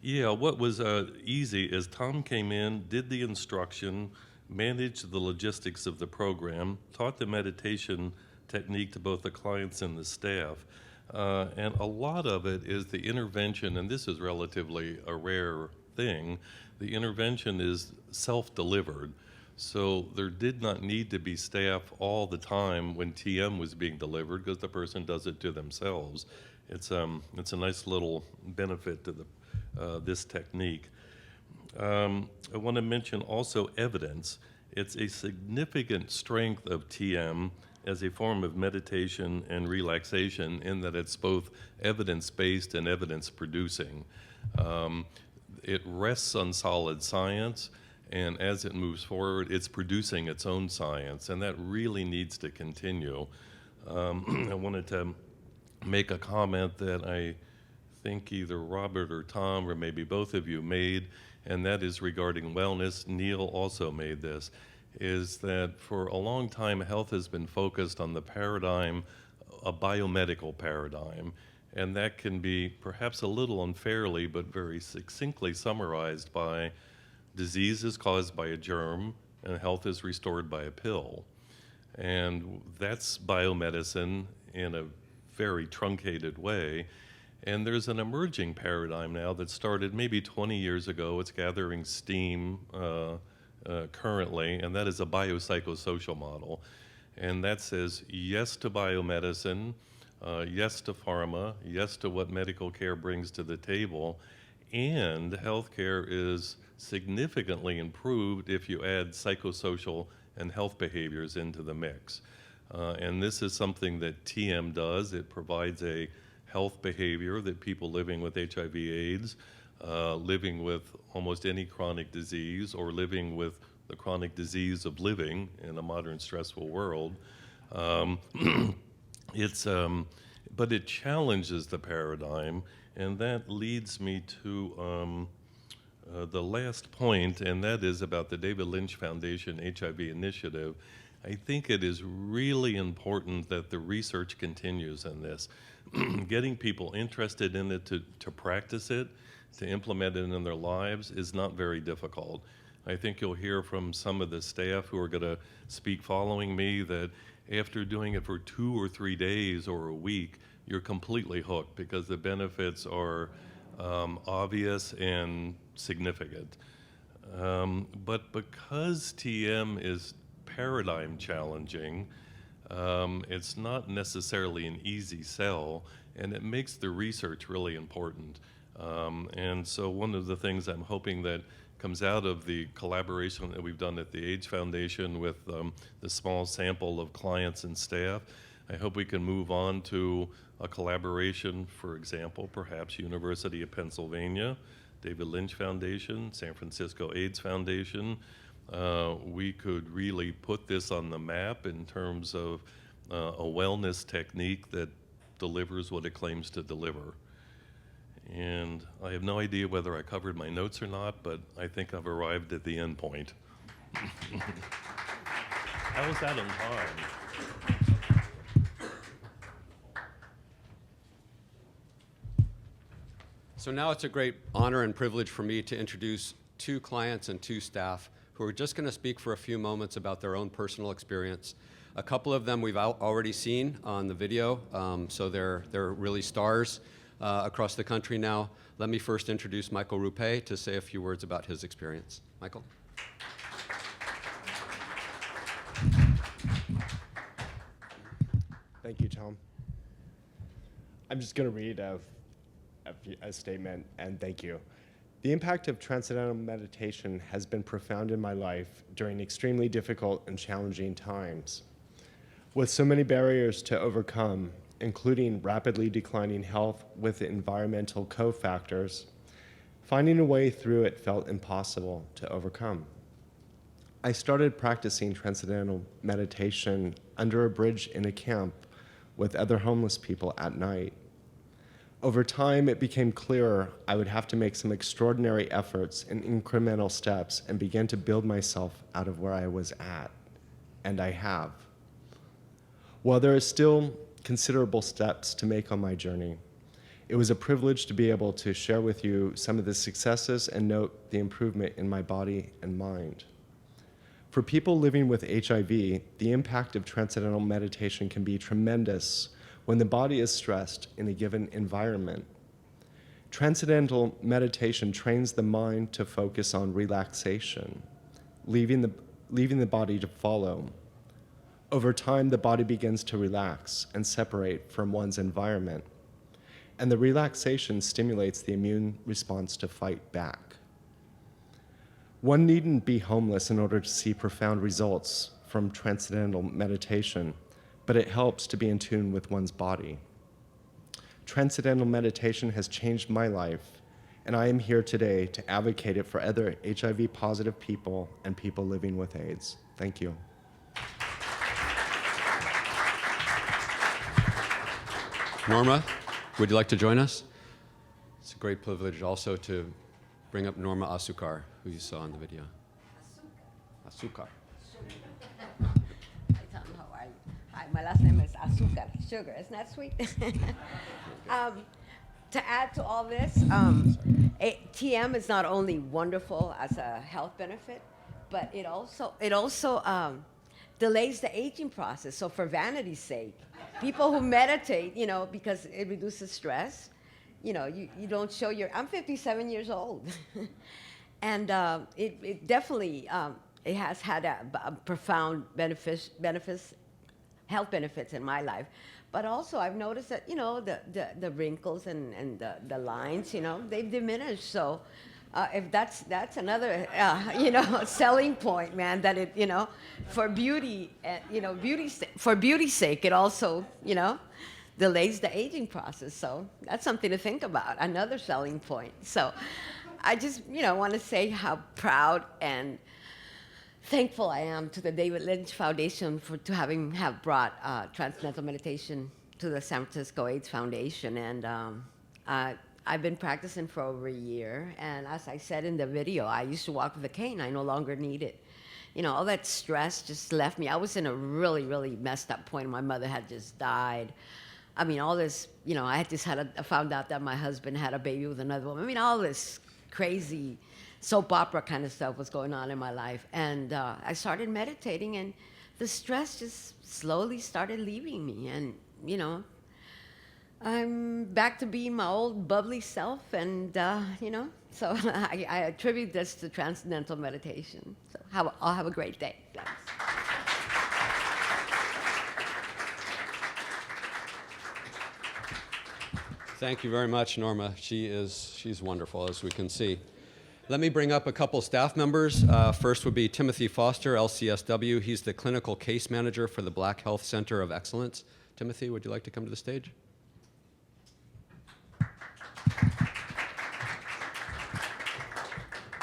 Yeah, what was easy is Tom came in, did the instruction, managed the logistics of the program, taught the meditation technique to both the clients and the staff. And a lot of it is the intervention, and this is relatively a rare thing, the intervention is self-delivered. So there did not need to be staff all the time when TM was being delivered because the person does it to themselves. It's a nice little benefit to the, this technique. I want to mention also evidence. It's a significant strength of TM as a form of meditation and relaxation in that it's both evidence-based and evidence-producing. It rests on solid science, and as it moves forward, it's producing its own science, and that really needs to continue. I wanted to make a comment that I think either Robert or Tom, or maybe both of you made, and that is regarding wellness. Neil also made this, is that for a long time, health has been focused on the paradigm, a biomedical paradigm, and that can be perhaps a little unfairly, but very succinctly summarized by disease is caused by a germ, and health is restored by a pill. And that's biomedicine in a very truncated way. And there's an emerging paradigm now that started maybe 20 years ago. It's gathering steam currently, and that is a biopsychosocial model. And that says yes to biomedicine, yes to pharma, yes to what medical care brings to the table, and healthcare is significantly improved if you add psychosocial and health behaviors into the mix. And this is something that TM does. It provides a health behavior that people living with HIV/AIDS, living with almost any chronic disease, or living with the chronic disease of living in a modern stressful world. But it challenges the paradigm, and that leads me to the last point, and that is about the David Lynch Foundation HIV Initiative. I think it is really important that the research continues in this. Getting people interested in it to practice it, to implement it in their lives is not very difficult. I think you'll hear from some of the staff who are going to speak following me that after doing it for 2 or 3 days or a week, you're completely hooked because the benefits are obvious and significant. But because TM is paradigm challenging, it's not necessarily an easy sell, and it makes the research really important. And so one of the things I'm hoping that comes out of the collaboration that we've done at the AIDS Foundation with the small sample of clients and staff, I hope we can move on to a collaboration, for example, perhaps University of Pennsylvania, David Lynch Foundation, San Francisco AIDS Foundation. We could really put this on the map in terms of a wellness technique that delivers what it claims to deliver. And I have no idea whether I covered my notes or not, but I think I've arrived at the end point. How was that on time? So now it's a great honor and privilege for me to introduce 2 clients and 2 staff who are just going to speak for a few moments about their own personal experience. A couple of them we've already seen on the video, so they're really stars across the country now. Let me first introduce Michael Rupe to say a few words about his experience. Michael. Thank you, Tom. I'm just going to read a statement, and thank you. The impact of Transcendental Meditation has been profound in my life during extremely difficult and challenging times. With so many barriers to overcome, including rapidly declining health with environmental cofactors, finding a way through it felt impossible to overcome. I started practicing Transcendental Meditation under a bridge in a camp with other homeless people at night. Over time, it became clearer I would have to make some extraordinary efforts and incremental steps and begin to build myself out of where I was at, and I have. While there is still considerable steps to make on my journey, it was a privilege to be able to share with you some of the successes and note the improvement in my body and mind. For people living with HIV, the impact of Transcendental Meditation can be tremendous when the body is stressed in a given environment. Transcendental Meditation trains the mind to focus on relaxation, leaving the body to follow. Over time, the body begins to relax and separate from one's environment, and the relaxation stimulates the immune response to fight back. One needn't be homeless in order to see profound results from Transcendental Meditation, but it helps to be in tune with one's body. Transcendental meditation has changed my life, and I am here today to advocate it for other HIV-positive people and people living with AIDS. Thank you. Norma, would you like to join us? It's a great privilege also to bring up Norma Asukar, who you saw in the video. Asukar. How are you? Hi, my last name is Azúcar, sugar. Isn't that sweet? To add to all this, TM is not only wonderful as a health benefit, but it also delays the aging process. So for vanity's sake, people who meditate, you know, because it reduces stress, you know, you don't show I'm 57 years old. And it definitely, it has had a profound health benefits in my life. But also I've noticed that, you know, the wrinkles and the lines, you know, they've diminished. So if that's another, you know, selling point, man, that it, you know, for beauty, you know, for beauty's sake, it also, you know, delays the aging process. So that's something to think about, another selling point. So I just, you know, want to say how proud and thankful I am to the David Lynch Foundation to have brought Transcendental Meditation to the San Francisco AIDS Foundation. And I've been practicing for over a year. And as I said in the video, I used to walk with a cane. I no longer need it. You know, all that stress just left me. I was in a really, really messed up point. My mother had just died. I mean, all this, you know, I found out that my husband had a baby with another woman. I mean, all this crazy soap opera kind of stuff was going on in my life. And I started meditating, and the stress just slowly started leaving me. And, you know, I'm back to being my old bubbly self. And, you know, so I attribute this to Transcendental Meditation. So I'll have a great day. Thanks. Thank you very much, Norma. She's wonderful, as we can see. Let me bring up a couple staff members. First would be Timothy Foster, LCSW. He's the clinical case manager for the Black Health Center of Excellence. Timothy, would you like to come to the stage?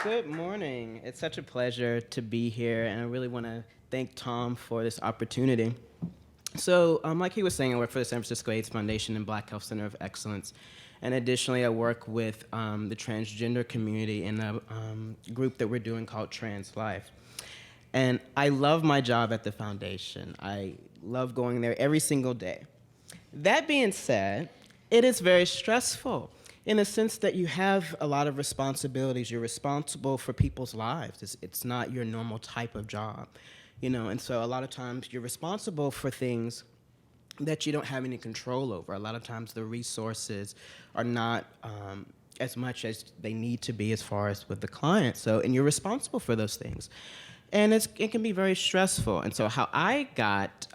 Good morning. It's such a pleasure to be here, and I really want to thank Tom for this opportunity. So, like he was saying, I work for the San Francisco AIDS Foundation and Black Health Center of Excellence. And additionally, I work with the transgender community in a group that we're doing called Trans Life. And I love my job at the foundation. I love going there every single day. That being said, it is very stressful in the sense that you have a lot of responsibilities. You're responsible for people's lives. It's not your normal type of job, you know. And so a lot of times you're responsible for things that you don't have any control over. A lot of times the resources are not as much as they need to be as far as with the client. So, and you're responsible for those things. And it can be very stressful. And so how I got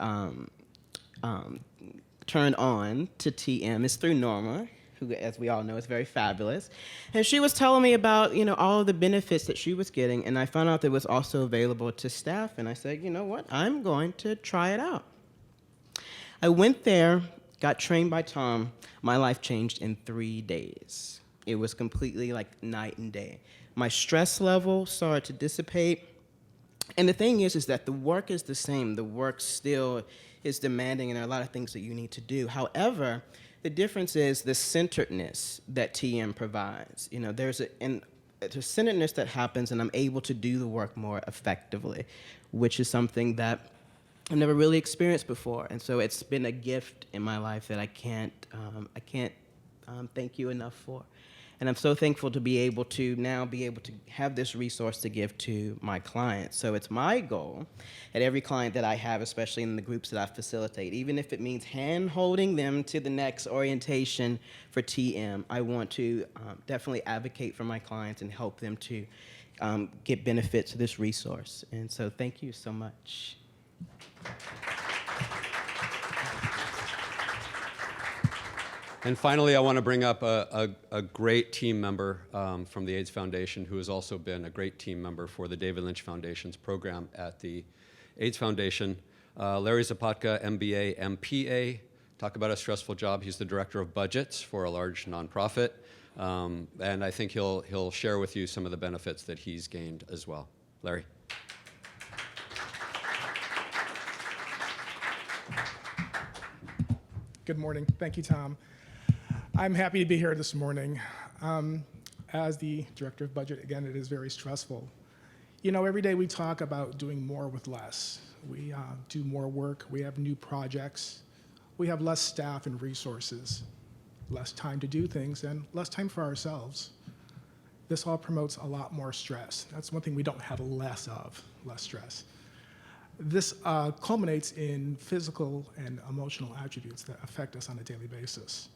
turned on to TM is through Norma, who, as we all know, is very fabulous. And she was telling me about, you know, all of the benefits that she was getting. And I found out that it was also available to staff. And I said, you know what, I'm going to try it out. I went there, got trained by Tom. My life changed in 3 days. It was completely like night and day. My stress level started to dissipate. And the thing is that the work is the same. The work still is demanding, and there are a lot of things that you need to do. However, the difference is the centeredness that TM provides. You know, there's a centeredness that happens, and I'm able to do the work more effectively, which is something that I've never really experienced before. And so it's been a gift in my life that I can't thank you enough for. And I'm so thankful to be able to now have this resource to give to my clients. So it's my goal at every client that I have, especially in the groups that I facilitate, even if it means hand-holding them to the next orientation for TM, I want to definitely advocate for my clients and help them to get benefits of this resource. And so thank you so much. And finally, I want to bring up a great team member from the AIDS Foundation who has also been a great team member for the David Lynch Foundation's program at the AIDS Foundation. Larry Zapatka, MBA, MPA. Talk about a stressful job. He's the director of budgets for a large nonprofit. And I think he'll share with you some of the benefits that he's gained as well. Larry. Good morning. Thank you, Tom. I'm happy to be here this morning. As the director of budget, again, it is very stressful. You know, every day we talk about doing more with less. We do more work. We have new projects. We have less staff and resources, less time to do things, and less time for ourselves. This all promotes a lot more stress. That's one thing we don't have less of, less stress. This culminates in physical and emotional attributes that affect us on a daily basis.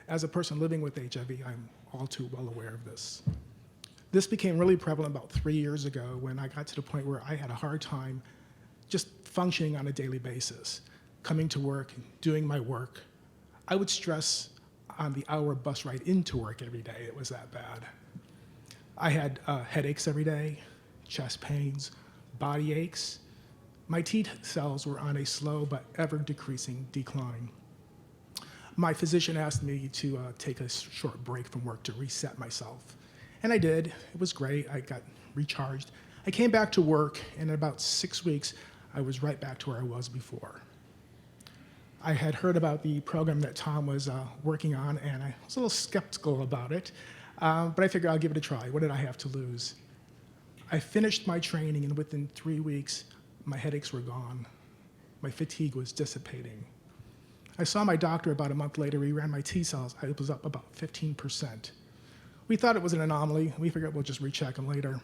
As a person living with HIV, I'm all too well aware of this. This became really prevalent about 3 years ago when I got to the point where I had a hard time just functioning on a daily basis, coming to work, doing my work. I would stress on the hour bus ride into work every day. It was that bad. I had headaches every day, chest pains, body aches. My T cells were on a slow but ever-decreasing decline. My physician asked me to take a short break from work to reset myself. And I did. It was great. I got recharged. I came back to work, and in about 6 weeks, I was right back to where I was before. I had heard about the program that Tom was working on, and I was a little skeptical about it, but I figured I'll give it a try. What did I have to lose? I finished my training, and within 3 weeks, my headaches were gone. My fatigue was dissipating. I saw my doctor about a month later. He ran my T cells. I was up about 15%. We thought it was an anomaly. We figured we'll just recheck them later.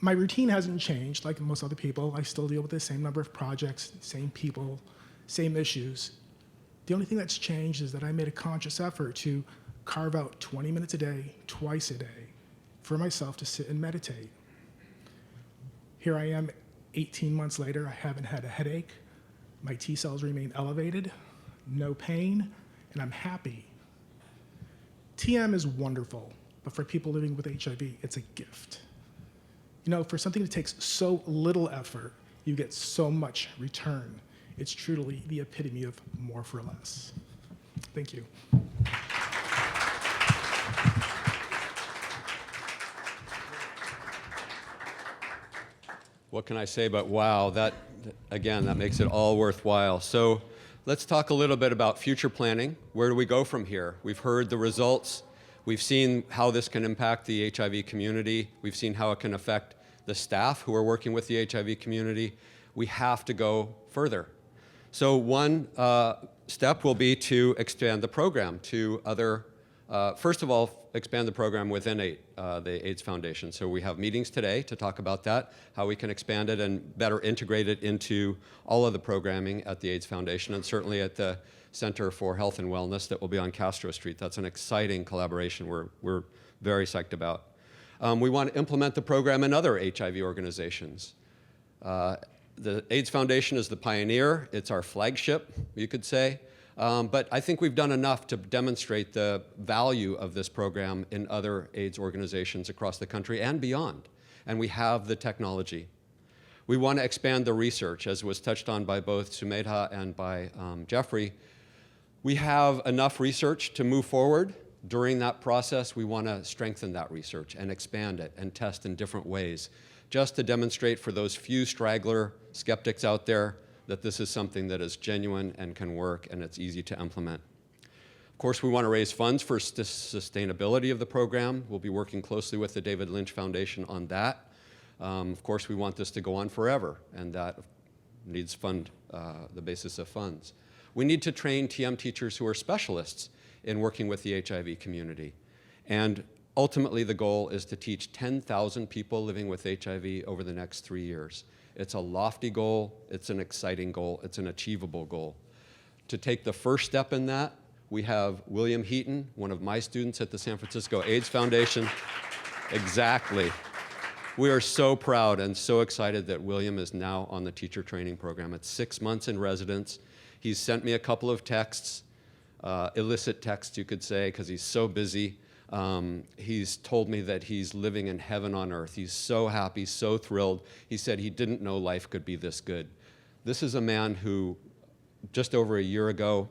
My routine hasn't changed like most other people. I still deal with the same number of projects, same people, same issues. The only thing that's changed is that I made a conscious effort to carve out 20 minutes a day, twice a day, for myself to sit and meditate. Here I am 18 months later. I haven't had a headache. My T cells remain elevated, no pain, and I'm happy. TM is wonderful, but for people living with HIV, it's a gift. You know, for something that takes so little effort, you get so much return. It's truly the epitome of more for less. Thank you. What can I say but wow, that makes it all worthwhile. So let's talk a little bit about future planning. Where do we go from here? We've heard the results. We've seen how this can impact the HIV community. We've seen how it can affect the staff who are working with the HIV community. We have to go further. So one step will be to expand the program to other, first of all, expand the program within the AIDS Foundation. So we have meetings today to talk about that, how we can expand it and better integrate it into all of the programming at the AIDS Foundation and certainly at the Center for Health and Wellness that will be on Castro Street. That's an exciting collaboration we're very psyched about. We want to implement the program in other HIV organizations. The AIDS Foundation is the pioneer. It's our flagship, you could say. But I think we've done enough to demonstrate the value of this program in other AIDS organizations across the country and beyond. And we have the technology. We want to expand the research, as was touched on by both Sumedha and by Jeffrey. We have enough research to move forward. During that process, we want to strengthen that research and expand it and test in different ways, just to demonstrate for those few straggler skeptics out there that this is something that is genuine and can work and it's easy to implement. Of course, we want to raise funds for sustainability of the program. We'll be working closely with the David Lynch Foundation on that. Of course, we want this to go on forever, and that needs the basis of funds. We need to train TM teachers who are specialists in working with the HIV community. And ultimately, the goal is to teach 10,000 people living with HIV over the next 3 years. It's a lofty goal, it's an exciting goal, it's an achievable goal. To take the first step in that, we have William Heaton, one of my students at the San Francisco AIDS Foundation. Exactly. We are so proud and so excited that William is now on the teacher training program. It's 6 months in residence. He's sent me a couple of texts, illicit texts, you could say, because he's so busy. He's told me that he's living in heaven on earth. He's so happy, so thrilled. He said he didn't know life could be this good. This is a man who, just over a year ago,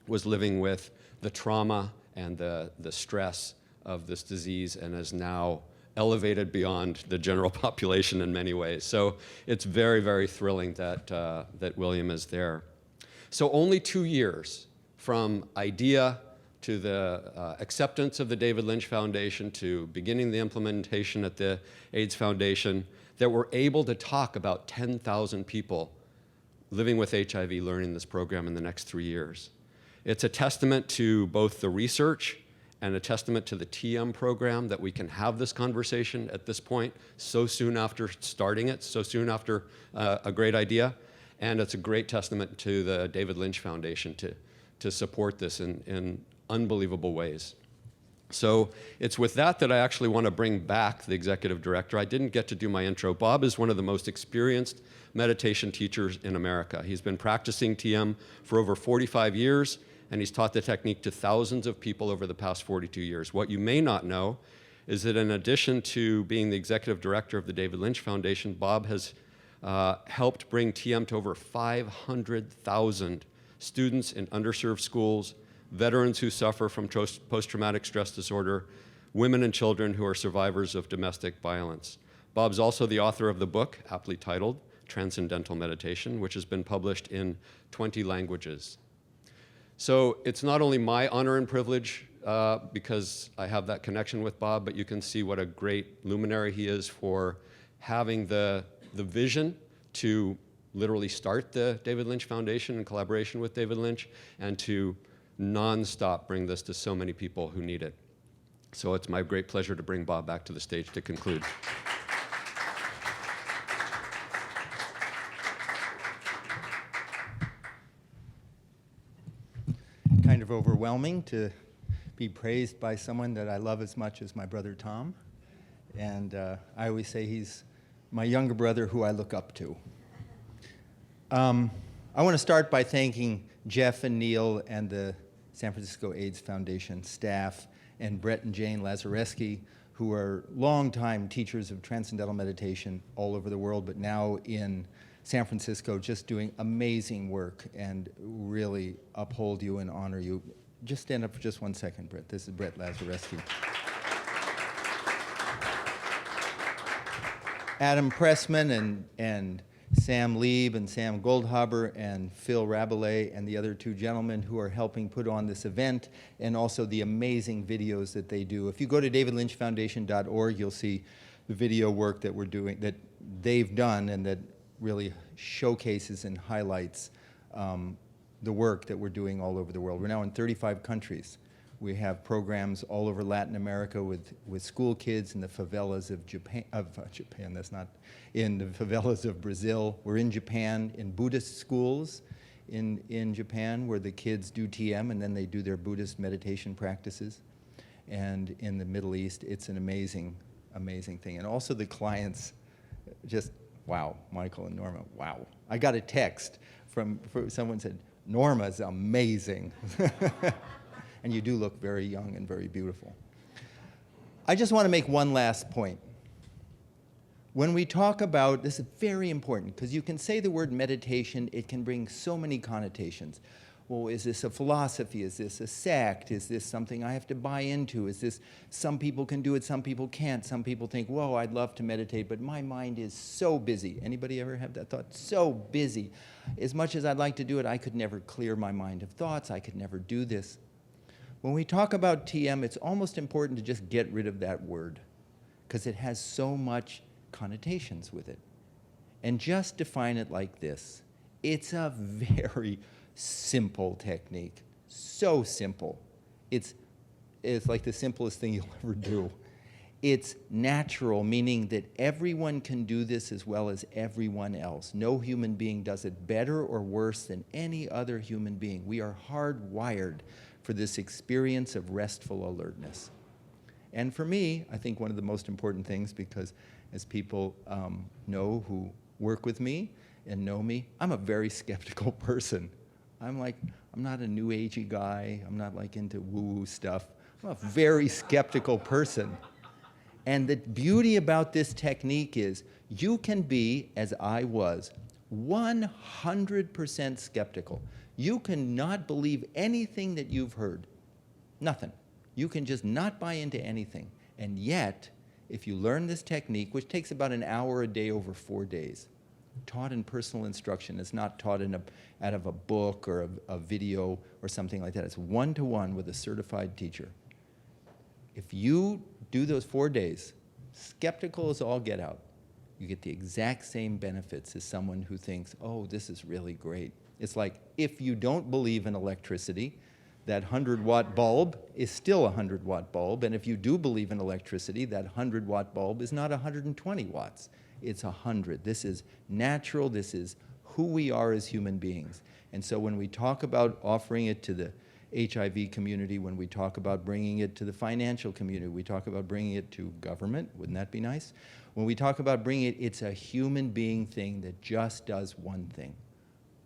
was living with the trauma and the stress of this disease and is now elevated beyond the general population in many ways. So it's very, very thrilling that William is there. So only 2 years from idea to the acceptance of the David Lynch Foundation to beginning the implementation at the AIDS Foundation, that we're able to talk about 10,000 people living with HIV learning this program in the next 3 years. It's a testament to both the research and a testament to the TM program that we can have this conversation at this point so soon after starting it, so soon after a great idea. And it's a great testament to the David Lynch Foundation to support this in unbelievable ways. So it's with that I actually want to bring back the executive director. I didn't get to do my intro. Bob is one of the most experienced meditation teachers in America. He's been practicing TM for over 45 years, and he's taught the technique to thousands of people over the past 42 years. What you may not know is that in addition to being the executive director of the David Lynch Foundation, Bob has helped bring TM to over 500,000 students in underserved schools, veterans who suffer from post-traumatic stress disorder, women and children who are survivors of domestic violence. Bob's also the author of the book, aptly titled Transcendental Meditation, which has been published in 20 languages. So it's not only my honor and privilege because I have that connection with Bob, but you can see what a great luminary he is for having the vision to literally start the David Lynch Foundation in collaboration with David Lynch and to nonstop bring this to so many people who need it. So it's my great pleasure to bring Bob back to the stage to conclude. Kind of overwhelming to be praised by someone that I love as much as my brother Tom. And I always say he's my younger brother who I look up to. I want to start by thanking Jeff and Neil and the San Francisco AIDS Foundation staff and Brett and Jane Lazareski, who are longtime teachers of Transcendental Meditation all over the world, but now in San Francisco, just doing amazing work and really uphold you and honor you. Just stand up for just 1 second, Brett. This is Brett Lazareski. Adam Pressman and Sam Lieb and Sam Goldhaber and Phil Rabelais and the other two gentlemen who are helping put on this event, and also the amazing videos that they do. If you go to davidlynchfoundation.org, you'll see the video work that we're doing, that they've done, and that really showcases and highlights the work that we're doing all over the world. We're now in 35 countries. We have programs all over Latin America with school kids in the favelas of Japan, that's not, in the favelas of Brazil. We're in Japan, in Buddhist schools in Japan, where the kids do TM and then they do their Buddhist meditation practices. And in the Middle East, it's an amazing, amazing thing. And also the clients, just, wow, Michael and Norma, wow. I got a text from someone said, Norma's amazing. And you do look very young and very beautiful. I just want to make one last point. When we talk about, this is very important, because you can say the word meditation, it can bring so many connotations. Well, is this a philosophy? Is this a sect? Is this something I have to buy into? Is this, some people can do it, some people can't. Some people think, whoa, I'd love to meditate, but my mind is so busy. Anybody ever have that thought? So busy. As much as I'd like to do it, I could never clear my mind of thoughts. I could never do this. When we talk about TM, it's almost important to just get rid of that word, because it has so much connotations with it. And just define it like this. It's a very simple technique. So simple. It's like the simplest thing you'll ever do. It's natural, meaning that everyone can do this as well as everyone else. No human being does it better or worse than any other human being. We are hardwired for this experience of restful alertness. And for me, I think one of the most important things, because as people know who work with me and know me, I'm a very skeptical person. I'm not a new agey guy. I'm not like into woo-woo stuff. I'm a very skeptical person. And the beauty about this technique is you can be, as I was, 100% skeptical. You cannot believe anything that you've heard. Nothing. You can just not buy into anything. And yet, if you learn this technique, which takes about an hour a day over 4 days, taught in personal instruction, it's not taught out of a book or a video or something like that. It's one-to-one with a certified teacher. If you do those 4 days, skeptical as all get out, you get the exact same benefits as someone who thinks, oh, this is really great. It's like if you don't believe in electricity, that 100-watt bulb is still a 100-watt bulb, and if you do believe in electricity, that 100-watt bulb is not 120 watts. It's 100. This is natural. This is who we are as human beings. And so when we talk about offering it to the HIV community, when we talk about bringing it to the financial community, we talk about bringing it to government, wouldn't that be nice? When we talk about bringing it, it's a human being thing that just does one thing.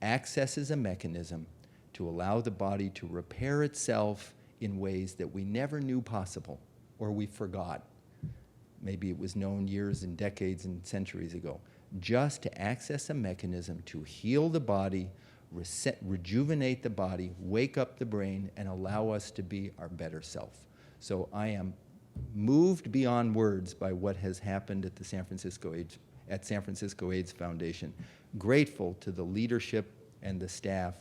Accesses a mechanism to allow the body to repair itself in ways that we never knew possible, or we forgot. Maybe it was known years and decades and centuries ago. Just to access a mechanism to heal the body, rejuvenate the body, wake up the brain, and allow us to be our better self. So I am moved beyond words by what has happened at the San Francisco AIDS Foundation. Grateful to the leadership and the staff,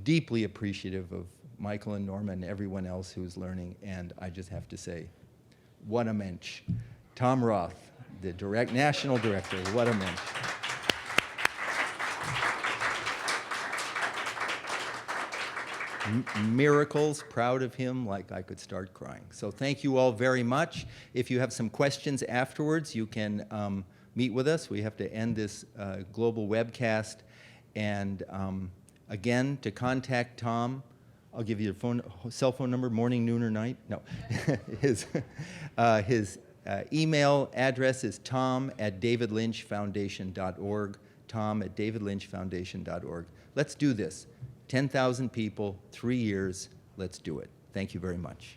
deeply appreciative of Michael and Norma and everyone else who's learning, and I just have to say, what a mensch. Tom Roth, the national director, what a mensch. Miracles, proud of him, like I could start crying. So thank you all very much. If you have some questions afterwards, you can meet with us. We have to end this global webcast. And again, to contact Tom, I'll give you a cell phone number, morning, noon, or night. No, his email address is tom@davidlynchfoundation.org, tom@davidlynchfoundation.org. Let's do this. 10,000 people, 3 years, let's do it. Thank you very much.